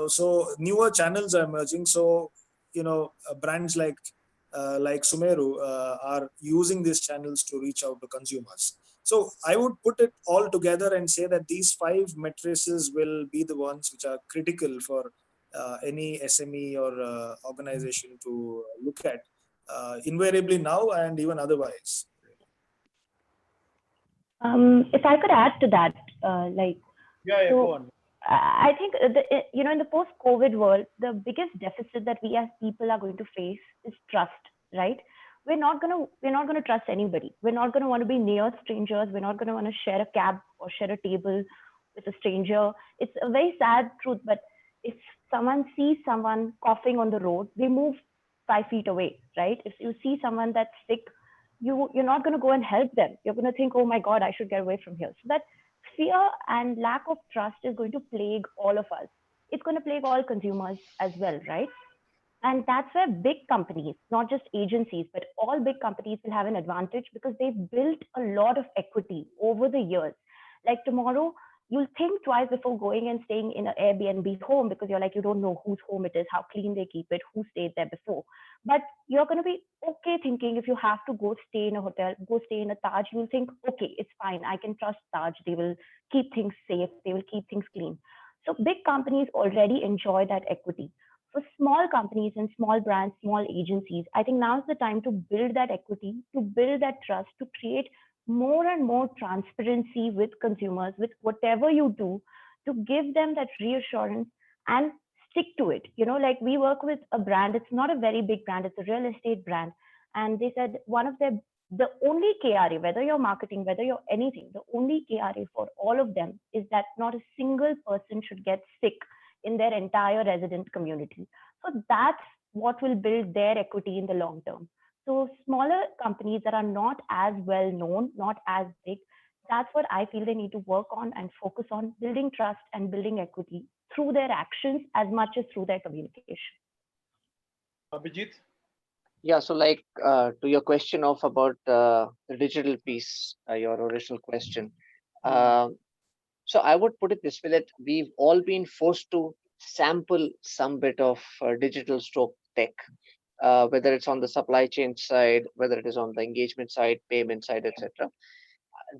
So newer channels are emerging. So brands like Sumeru are using these channels to reach out to consumers. So I would put it all together and say that these 5 matrices will be the ones which are critical for any SME or organization to look at, invariably now and even otherwise. If I could add to that, like, Yeah, so go on. I think in the post-COVID world, the biggest deficit that we as people are going to face is trust, right? We're not gonna trust anybody. We're not gonna want to be near strangers. We're not gonna want to share a cab or share a table with a stranger. It's a very sad truth, but if someone sees someone coughing on the road, they move 5 feet away, right? If you see someone that's sick, you're not going to go and help them. You're going to think, oh my God, I should get away from here. So that fear and lack of trust is going to plague all of us. It's going to plague all consumers as well, right? And that's where big companies, not just agencies, but all big companies will have an advantage because they've built a lot of equity over the years. Like tomorrow, you'll think twice before going and staying in an Airbnb home because you're like, you don't know whose home it is, how clean they keep it, who stayed there before. But you're going to be okay thinking if you have to go stay in a hotel, go stay in a Taj, you'll think, okay, it's fine. I can trust Taj. They will keep things safe. They will keep things clean. So big companies already enjoy that equity. For small companies and small brands, small agencies, I think now's the time to build that equity, to build that trust, to create more and more transparency with consumers, with whatever you do, to give them that reassurance and stick to it. Like we work with a brand, it's not a very big brand, it's a real estate brand. And they said the only KRA, whether you're marketing, whether you're anything, the only KRA for all of them is that not a single person should get sick in their entire resident community. So that's what will build their equity in the long term. So smaller companies that are not as well known, not as big, that's what I feel they need to work on and focus on building trust and building equity through their actions as much as through their communication. Abhijit? Yeah, so like to your question of about the digital piece, your original question. So I would put it this way that we've all been forced to sample some bit of digital stroke tech, whether it's on the supply chain side, whether it is on the engagement side, payment side, etc.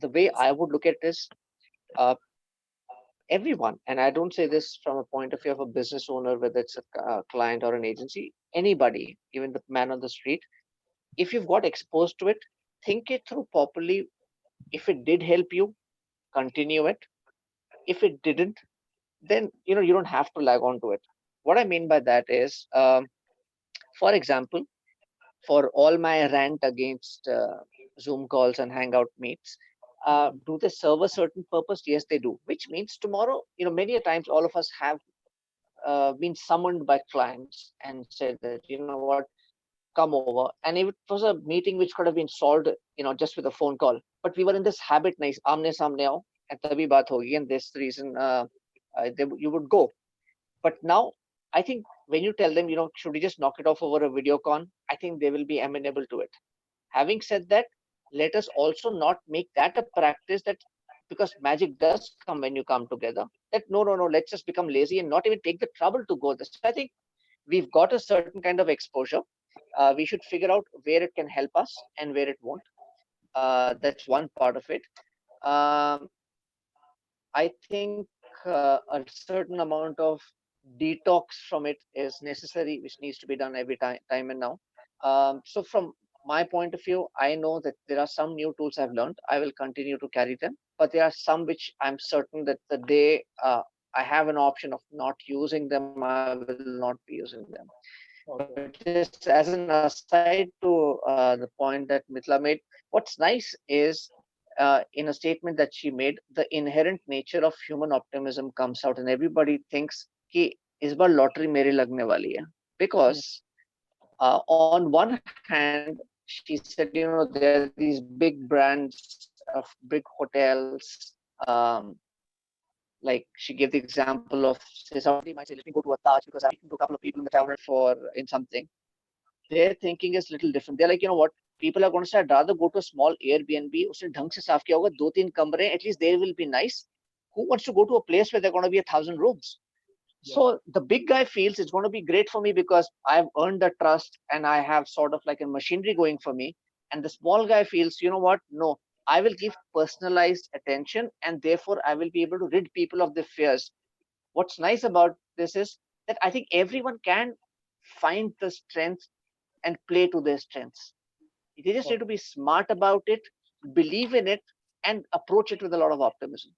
The way I would look at this, uh, everyone, and I don't say this from a point of view of a business owner, whether it's a client or an agency, anybody, even the man on the street, if you've got exposed to it, think it through properly. If it did help you, continue it. If it didn't, then you don't have to lag on to it. What I mean by that is, for example, for all my rant against Zoom calls and Hangout meets, do they serve a certain purpose? Yes, they do. Which means tomorrow, many a times all of us have been summoned by clients and said that, what, come over. And if it was a meeting which could have been solved, just with a phone call, but we were in this habit, nice, aamne samne aao, and tabhi baat hogi, and this reason you would go. But now, I think when you tell them, should we just knock it off over a video con, I think they will be amenable to it. Having said that, let us also not make that a practice that because magic does come when you come together, that no, let's just become lazy and not even take the trouble to go this. I think we've got a certain kind of exposure. We should figure out where it can help us and where it won't. That's one part of it. I think a certain amount of detox from it is necessary, which needs to be done every time and now. So from my point of view, I know that there are some new tools I've learned. I will continue to carry them, but there are some which I'm certain that the day I have an option of not using them, I will not be using them. Okay. But just as an aside to the point that Mithla made, what's nice is in a statement that she made, the inherent nature of human optimism comes out, and everybody thinks कि इस बार lottery मेरी लगने वाली है, because on one hand she said, there are these big brands of big hotels, like she gave the example of, say, somebody might say, let me go to a Taj because I'm speaking to a couple of people in the town for in something. Their thinking is little different. They're like, what? People are going to say, I'd rather go to a small Airbnb. उसने ढंग से साफ किया होगा, 2-3 कमरे. At least they will be nice. Who wants to go to a place where there are going to be 1,000 rooms? Yeah. So the big guy feels it's going to be great for me because I've earned the trust and I have sort of like a machinery going for me. And the small guy feels, what? No, I will give personalized attention and therefore I will be able to rid people of their fears. What's nice about this is that I think everyone can find the strength and play to their strengths. They just need to be smart about it, believe in it, and approach it with a lot of optimism.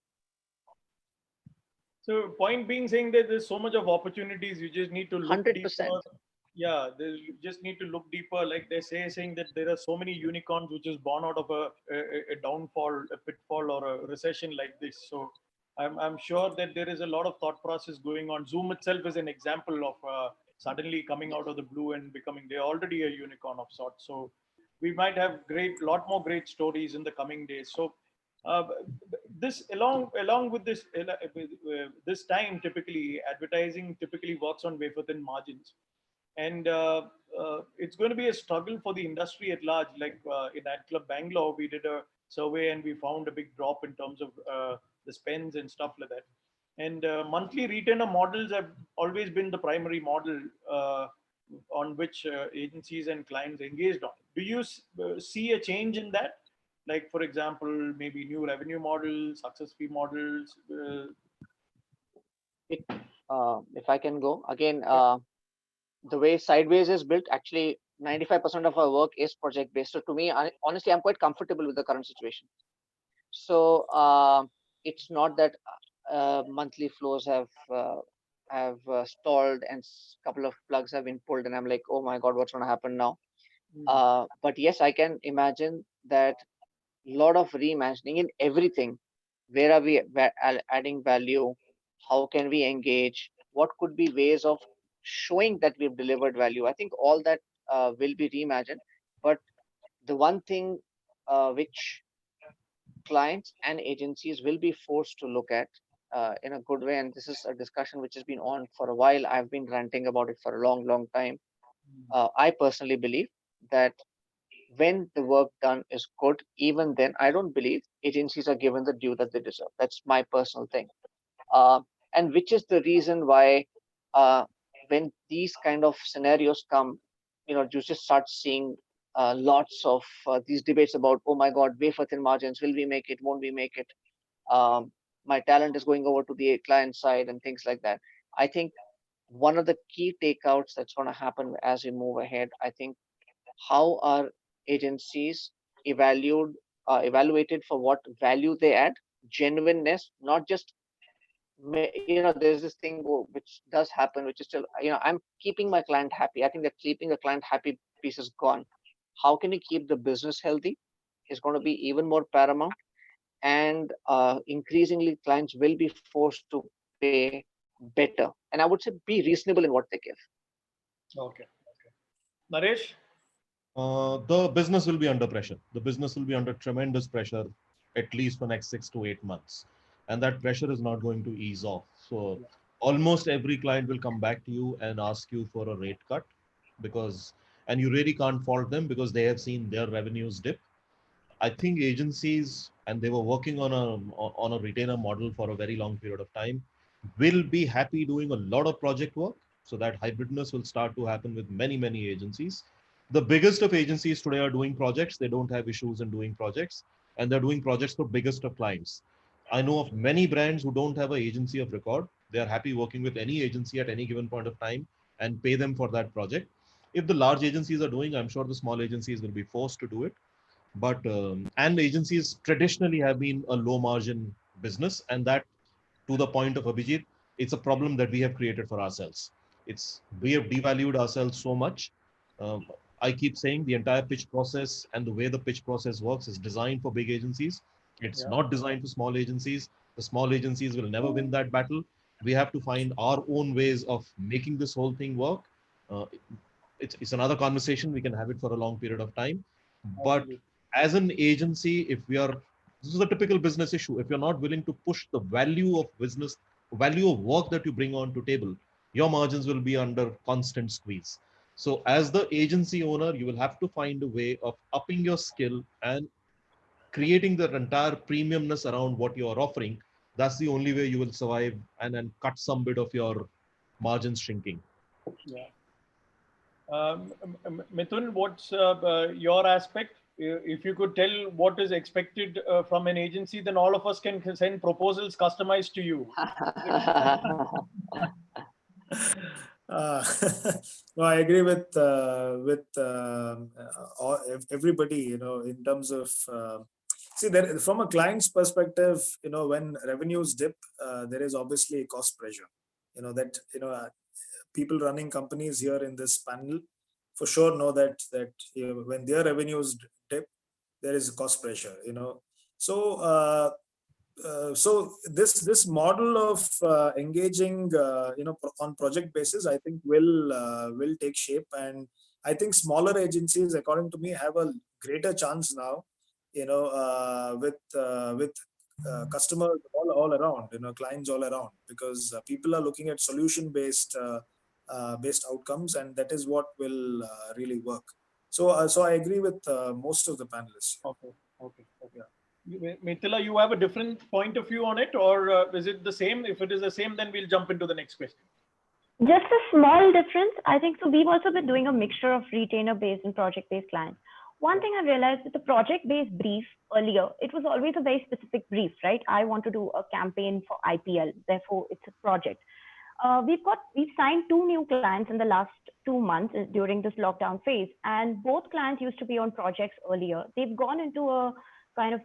So point being saying that there's so much of opportunities, you just need to look 100%. deeper. Yeah, you just need to look deeper. Like they saying that there are so many unicorns which is born out of a downfall, a pitfall, or a recession like this. So I'm sure that there is a lot of thought process going on. Zoom itself is an example of suddenly coming out of the blue and becoming, they're already a unicorn of sorts. So we might have lot more great stories in the coming days. So uh, this along with this this time, typically advertising typically works on wafer thin margins, and it's going to be a struggle for the industry at large. Like in Ad Club Bangalore, we did a survey and we found a big drop in terms of the spends and stuff like that. And monthly retainer models have always been the primary model on which agencies and clients engaged on. Do you see a change in that? Like, for example, maybe new revenue models, success fee models? If I can go again, the way Sideways is built, actually 95% of our work is project based. So to me, honestly, I'm quite comfortable with the current situation. So it's not that monthly flows have stalled and a couple of plugs have been pulled, and I'm like, oh my God, what's going to happen now? But yes, I can imagine that a lot of reimagining in everything. Where are we adding value? How can we engage? What could be ways of showing that we've delivered value? I think all that will be reimagined. But the one thing which clients and agencies will be forced to look at in a good way, and this is a discussion which has been on for a while. I've been ranting about it for a long, long time. I personally believe that when the work done is good, even then, I don't believe agencies are given the due that they deserve. That's my personal thing. And which is the reason why when these kind of scenarios come, you just start seeing lots of these debates about, oh my God, wafer thin margins, will we make it, won't we make it? My talent is going over to the client side and things like that. I think one of the key takeouts that's going to happen as we move ahead, I think, how are agencies evaluated for what value they add, genuineness, not just there's this thing which does happen, which is still, I'm keeping my client happy. I think that keeping the client happy piece is gone. How can you keep the business healthy is going to be even more paramount, and increasingly clients will be forced to pay better, and I would say be reasonable in what they give. Okay. Naresh? The business will be under pressure. The business will be under tremendous pressure, at least for next 6 to 8 months. And that pressure is not going to ease off. So almost every client will come back to you and ask you for a rate cut and you really can't fault them because they have seen their revenues dip. I think agencies, and they were working on a retainer model for a very long period of time, will be happy doing a lot of project work. So that hybridness will start to happen with many, many agencies. The biggest of agencies today are doing projects. They don't have issues in doing projects, and they're doing projects for biggest of clients. I know of many brands who don't have an agency of record. They are happy working with any agency at any given point of time and pay them for that project. If the large agencies are doing, I'm sure the small agencies will be forced to do it. But and agencies traditionally have been a low margin business, and that, to the point of Abhijit, it's a problem that we have created for ourselves. We have devalued ourselves so much. Um, I keep saying the entire pitch process and the way the pitch process works is designed for big agencies. It's not designed for small agencies. The small agencies will never win that battle. We have to find our own ways of making this whole thing work. Uh, it's another conversation. We can have it for a long period of time. But as an agency, this is a typical business issue. If you're not willing to push the value of business, value of work that you bring on to table, your margins will be under constant squeeze. So as the agency owner, you will have to find a way of upping your skill and creating the entire premiumness around what you are offering. That's the only way you will survive and cut some bit of your margins shrinking. Yeah. Mithun, what's your aspect? If you could tell what is expected from an agency, then all of us can send proposals customized to you. No, I agree with everybody. In terms of See, there from a client's perspective, when revenues dip, there is obviously cost pressure. People running companies here in this panel for sure know that when their revenues dip, there is cost pressure. So so this model of engaging on project basis, I think will take shape, and I think smaller agencies, according to me, have a greater chance now, with customers all around, clients all around, because people are looking at solution based based outcomes, and that is what will really work. So I agree with most of the panelists. Okay. Mithila, you have a different point of view on it, or is it the same? If it is the same, then we'll jump into the next question. Just a small difference. I think so. We've also been doing a mixture of retainer-based and project-based clients. One thing I've realized with the project-based brief earlier, it was always a very specific brief, right? I want to do a campaign for IPL, therefore it's a project. We've signed 2 new clients in the last 2 months during this lockdown phase, and both clients used to be on projects earlier. They've gone into a kind of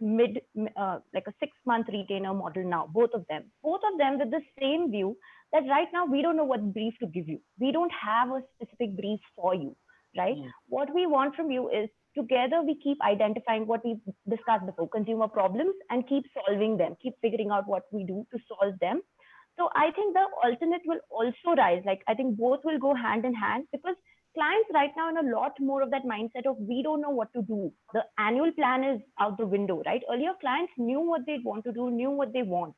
like a 6-month retainer model now, both of them with the same view that right now we don't know what brief to give you. We don't have a specific brief for you, right? What we want from you is together we keep identifying what we discussed before, consumer problems, and keep solving them, keep figuring out what we do to solve them. So I think the alternate will also rise. Like I think both will go hand in hand, because clients right now in a lot more of that mindset of we don't know what to do. The annual plan is out the window, right? Earlier clients knew what they want to do, knew what they want.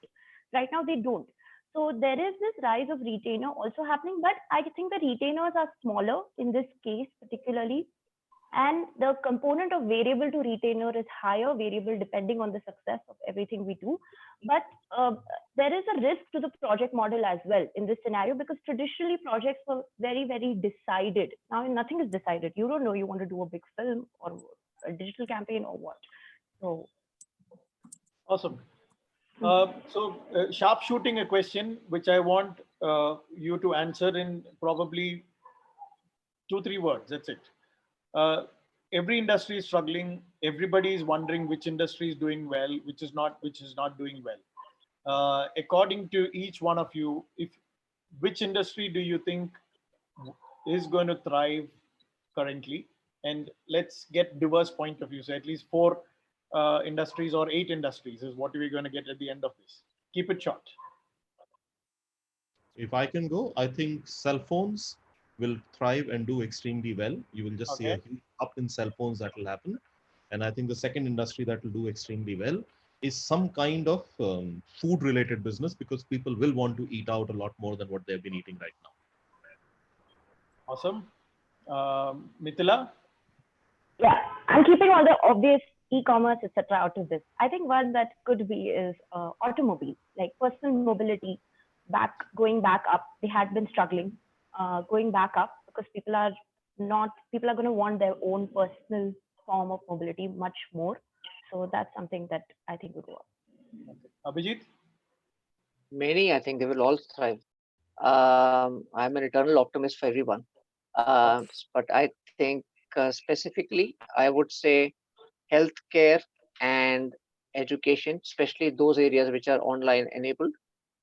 Right now they don't. So there is this rise of retainer also happening, but I think the retainers are smaller in this case particularly. And the component of variable to retainer is higher variable depending on the success of everything we do. But there is a risk to the project model as well in this scenario, because traditionally projects were very, very decided. Now nothing is decided. You don't know you want to do a big film or a digital campaign or what. So awesome. Sharp shooting a question which I want you to answer in probably 2-3 words. That's it. Every industry is struggling. Everybody is wondering which industry is doing well, which is not doing well. According to each one of you, which industry do you think is going to thrive currently? And let's get diverse point of view. So at least 4 industries or 8 industries is what we're going to get at the end of this. Keep it short. If I can go, I think cell phones will thrive and do extremely well. You will just see a huge up in cell phones that will happen. And I think the second industry that will do extremely well is some kind of food related business, because people will want to eat out a lot more than what they've been eating right now. Awesome. Mithila? Yeah, I'm keeping all the obvious e-commerce, etc. out of this. I think one that could be is automobile, like personal mobility, going back up. They had been struggling, going back up, because people are going to want their own personal form of mobility much more. So that's something that I think would work. Abhijit? Many, I think they will all thrive. I'm an eternal optimist for everyone. But I think specifically, I would say healthcare and education, especially those areas which are online enabled.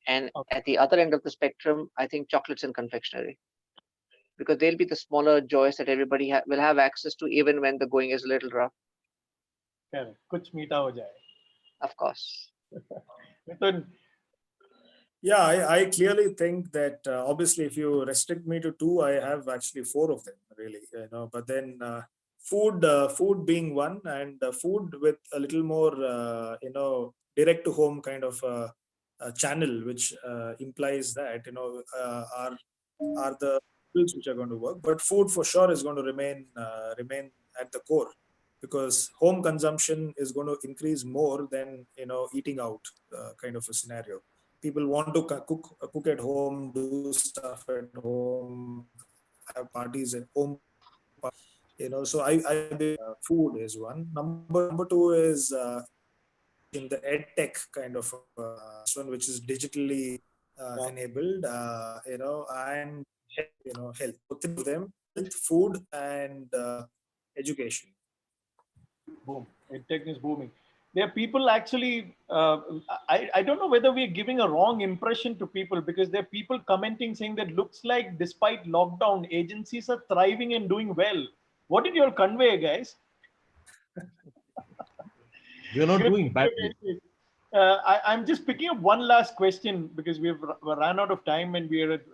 And at the other end of the spectrum, I think chocolates and confectionery, because they'll be the smaller joys that everybody will have access to, even when the going is a little rough. Correct. Kuch meeta ho jaye. Of course. Mithun? Yeah, I clearly think that obviously if you restrict me to 2, I have actually 4 of them really, but then food being one, and food with a little more, direct to home kind of channel, which implies that, are the skills which are going to work. But food for sure is going to remain at the core, because home consumption is going to increase more than, eating out kind of a scenario. People want to cook at home, do stuff at home, have parties at home. So I food is one. Number 2 is in the ed tech kind of one, which is digitally enabled, and health. Both of them, health, food, and education. Boom. EdTech is booming. there are people actually, I don't know whether we're giving a wrong impression to people, because there are people commenting saying that looks like despite lockdown, agencies are thriving and doing well. What did you all convey, guys? We are not Good. doing badly. I'm just picking up one last question because we've run out of time and we're at,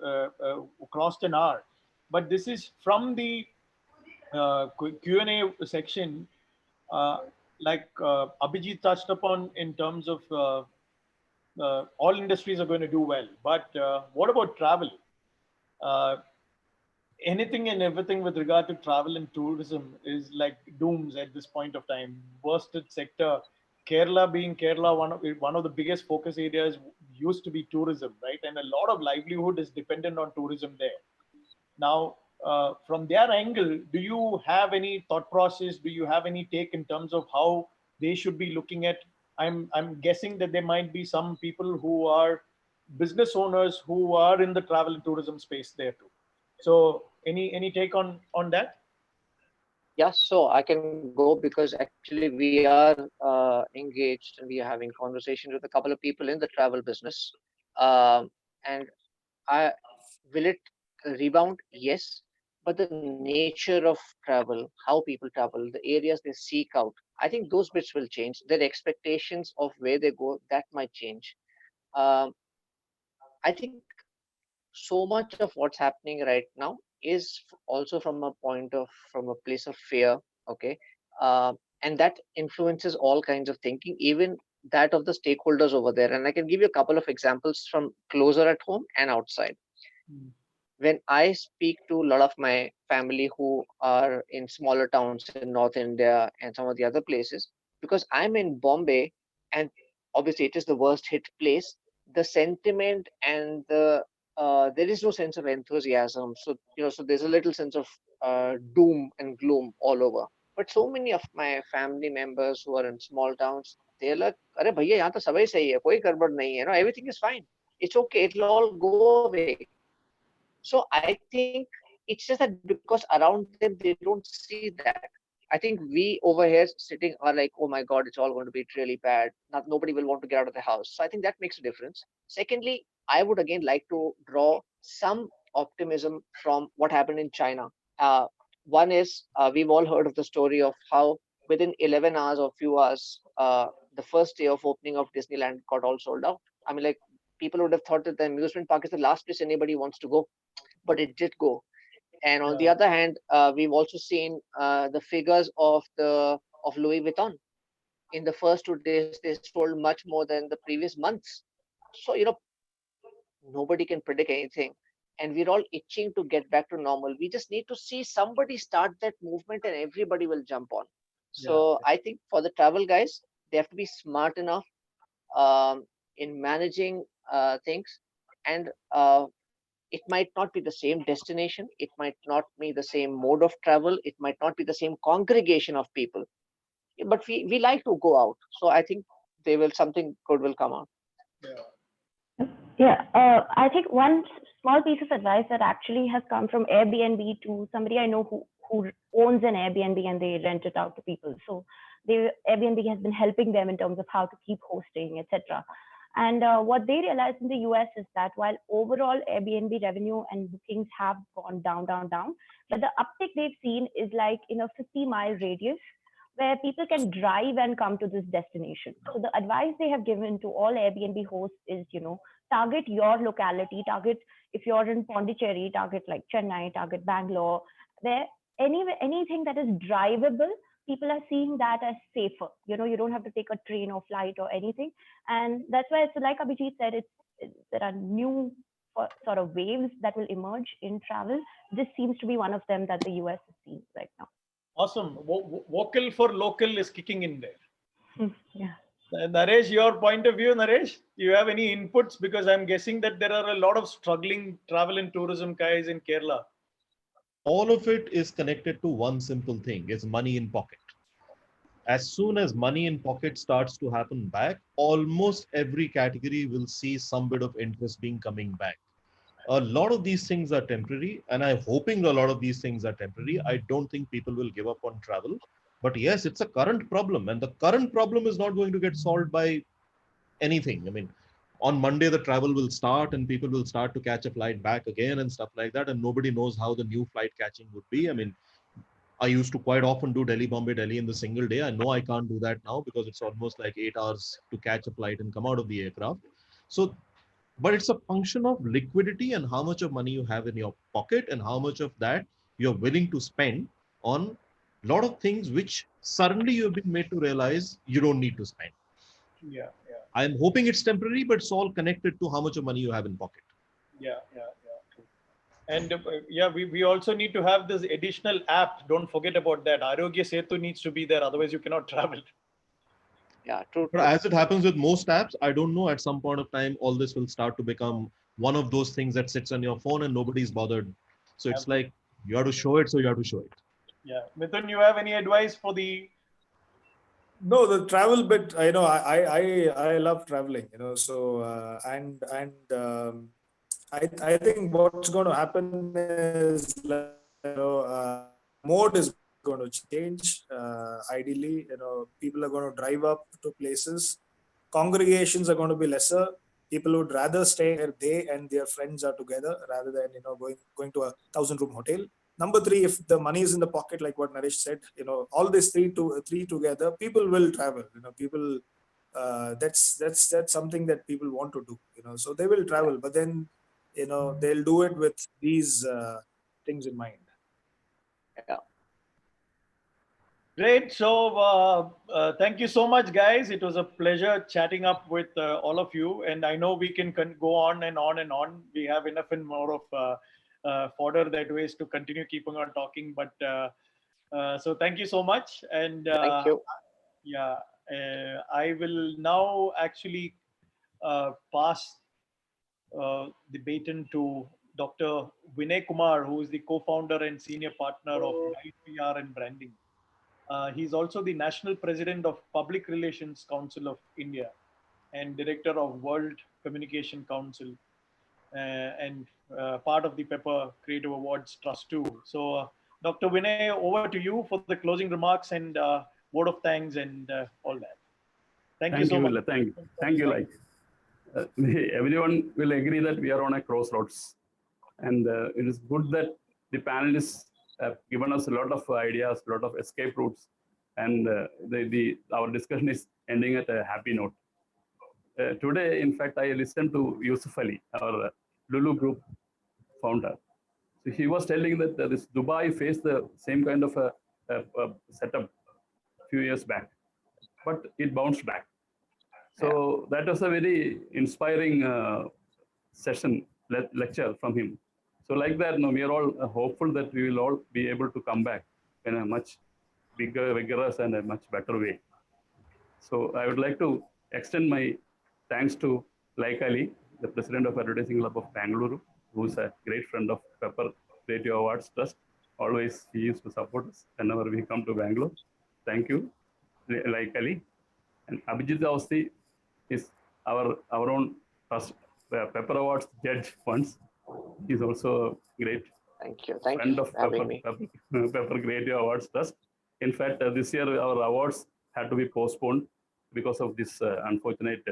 crossed an hour. But this is from the Q&A section. Like Abhijit touched upon in terms of all industries are going to do well. But what about travel? Uh, Anything and everything with regard to travel and tourism is like dooms at this point of time. Worsted sector, Kerala being Kerala, one of the biggest focus areas used to be tourism, right? And a lot of livelihood is dependent on tourism there. Now, from their angle, do you have any thought process? Do you have any take in terms of how they should be looking at? I'm guessing that there might be some people who are business owners who are in the travel and tourism space there too. So, any take on that? Yeah, so I can go because actually we are engaged and we are having conversations with a couple of people in the travel business. Um, and I will it rebound? Yes, but the nature of travel, how people travel, the areas they seek out, I think those bits will change. Their expectations of where they go, that might change. Um, I think so much of what's happening right now is also from a place of fear. Okay. And that influences all kinds of thinking, even that of the stakeholders over there. And I can give you a couple of examples from closer at home and outside. When I speak to a lot of my family who are in smaller towns in North India and some of the other places, because I'm in Bombay and obviously it is the worst hit place, the sentiment and there is no sense of enthusiasm. So, so there's a little sense of doom and gloom all over. But so many of my family members who are in small towns, they're like, "Arey bhaiya, yahan to sabai sahi hai, koi garbad nahi hai, everything is fine. It's okay, it'll all go away." So I think it's just that because around them they don't see that. I think we over here sitting are like, oh my God, it's all going to be really bad. Not nobody will want to get out of the house. So I think that makes a difference. Secondly, I would again like to draw some optimism from what happened in China. Uh, One is we've all heard of the story of how within 11 hours or few hours, the first day of opening of Disneyland got all sold out. I mean, like people would have thought that the amusement park is the last place anybody wants to go, but it did go. And on the Yeah. other hand, we've also seen the figures of Louis Vuitton. In the first 2 days, they sold much more than the previous months. So nobody can predict anything, and we're all itching to get back to normal. We just need to see somebody start that movement, and everybody will jump on. Yeah. So I think for the travel guys, they have to be smart enough in managing things, and it might not be the same destination, it might not be the same mode of travel, it might not be the same congregation of people, but we like to go out. So I think they will something good will come out. Yeah. Yeah, I think one small piece of advice that actually has come from Airbnb to somebody I know who owns an Airbnb and they rent it out to people. So Airbnb has been helping them in terms of how to keep hosting, etc. And what they realized in the US is that while overall Airbnb revenue and bookings have gone down, down, down, but the uptick they've seen is like in a 50-mile radius where people can drive and come to this destination. So the advice they have given to all Airbnb hosts is, target your locality, target if you're in Pondicherry, target like Chennai, target Bangalore, where anything that is drivable, people are seeing that as safer. You don't have to take a train or flight or anything. And that's why it's like Abhijit said, there are new sort of waves that will emerge in travel. This seems to be one of them that the US is seeing right now. Awesome. Vocal for local is kicking in there. Yeah. Naresh, your point of view, Naresh, do you have any inputs? Because I'm guessing that there are a lot of struggling travel and tourism guys in Kerala. All of it is connected to one simple thing: it's money in pocket. As soon as money in pocket starts to happen back, almost every category will see some bit of interest being coming back. A lot of these things are temporary, and I'm hoping a lot of these things are temporary. I don't think people will give up on travel. But yes, it's a current problem, and the current problem is not going to get solved by anything. I mean, on Monday, the travel will start and people will start to catch a flight back again and stuff like that. And nobody knows how the new flight catching would be. I mean, I used to quite often do Delhi, Bombay, Delhi in the single day. I know I can't do that now because it's almost like 8 hours to catch a flight and come out of the aircraft. So, but it's a function of liquidity and how much of money you have in your pocket and how much of that you're willing to spend on a lot of things which suddenly you have been made to realize you don't need to spend. Yeah, yeah, I'm hoping it's temporary, but it's all connected to how much of money you have in pocket. yeah, yeah, yeah. True. And yeah, we also need to have this additional app. Don't forget about that. Arogya Setu needs to be there. Otherwise, you cannot travel. Yeah, true, But true. as it happens with most apps, I don't know, at some point of time, all this will start to become one of those things that sits on your phone and nobody's bothered. So it's Absolutely. like, you have to show it, so you have to show it. Yeah. Mithun, you have any advice for the? No, the travel bit, I love traveling, so, I think what's going to happen is, mode is going to change. Ideally, people are going to drive up to places. Congregations are going to be lesser. People would rather stay where they and their friends are together rather than, going to a 1,000-room hotel. Number three, if the money is in the pocket, like what Naresh said, all these three together, people will travel. People, that's something that people want to do. So they will travel, but then, they'll do it with these things in mind. Yeah. Great. So thank you so much, guys. It was a pleasure chatting up with all of you. And I know we can go on and on and on. We have enough and more of fodder that ways to continue keeping on talking. But so thank you so much. And Thank you. yeah, I will now actually pass the baton to Dr. Vinay Kumar, who is the co-founder and senior partner of Light PR and Branding. He's also the National President of Public Relations Council of India and Director of World Communication Council and part of the Pepper Creative Awards Trust too. So, Dr. Vinay, over to you for the closing remarks and word of thanks and all that. Thank you so much. Thank you. Like everyone will agree that we are on a crossroads, and it is good that the panelists have given us a lot of ideas, a lot of escape routes, and our discussion is ending at a happy note. Today, in fact, I listened to Yusuf Ali, our Lulu Group founder. So he was telling that this Dubai faced the same kind of a setup a few years back, but it bounced back. So that was a very inspiring session, lecture from him. So like that, we are all hopeful that we will all be able to come back in a much bigger, vigorous, and a much better way. So I would like to extend my thanks to Like Ali, the president of Advertising Club of Bangalore, who is a great friend of Pepper Creative Awards Trust. Always he used to support us whenever we come to Bangalore. Thank you, Like Ali. And Abhijit Awasthi is our own first Pepper Awards judge once. He's also a great Thank you. Thank friend you of for having me. Pepper Creative Awards Trust. In fact, this year our awards had to be postponed because of this unfortunate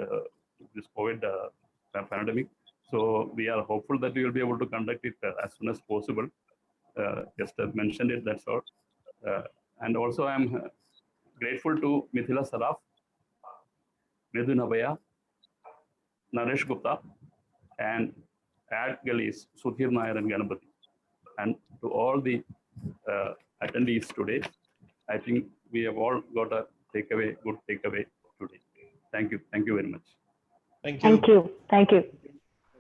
this COVID pandemic. So we are hopeful that we will be able to conduct it as soon as possible. Just mentioned it, that's all. And also I'm grateful to Mithila Saraf, Medhu Nabaya, Naresh Gupta, and Ad Galis, Sudhir Nair and Ganapati. And to all the attendees today, I think we have all got a good takeaway today. Thank you. Thank you very much. Thank you. Thank you. Thank you.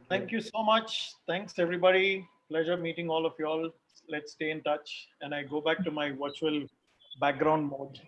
Thank you so much. Thanks, everybody. Pleasure meeting all of you all. Let's stay in touch. And I go back to my virtual background mode.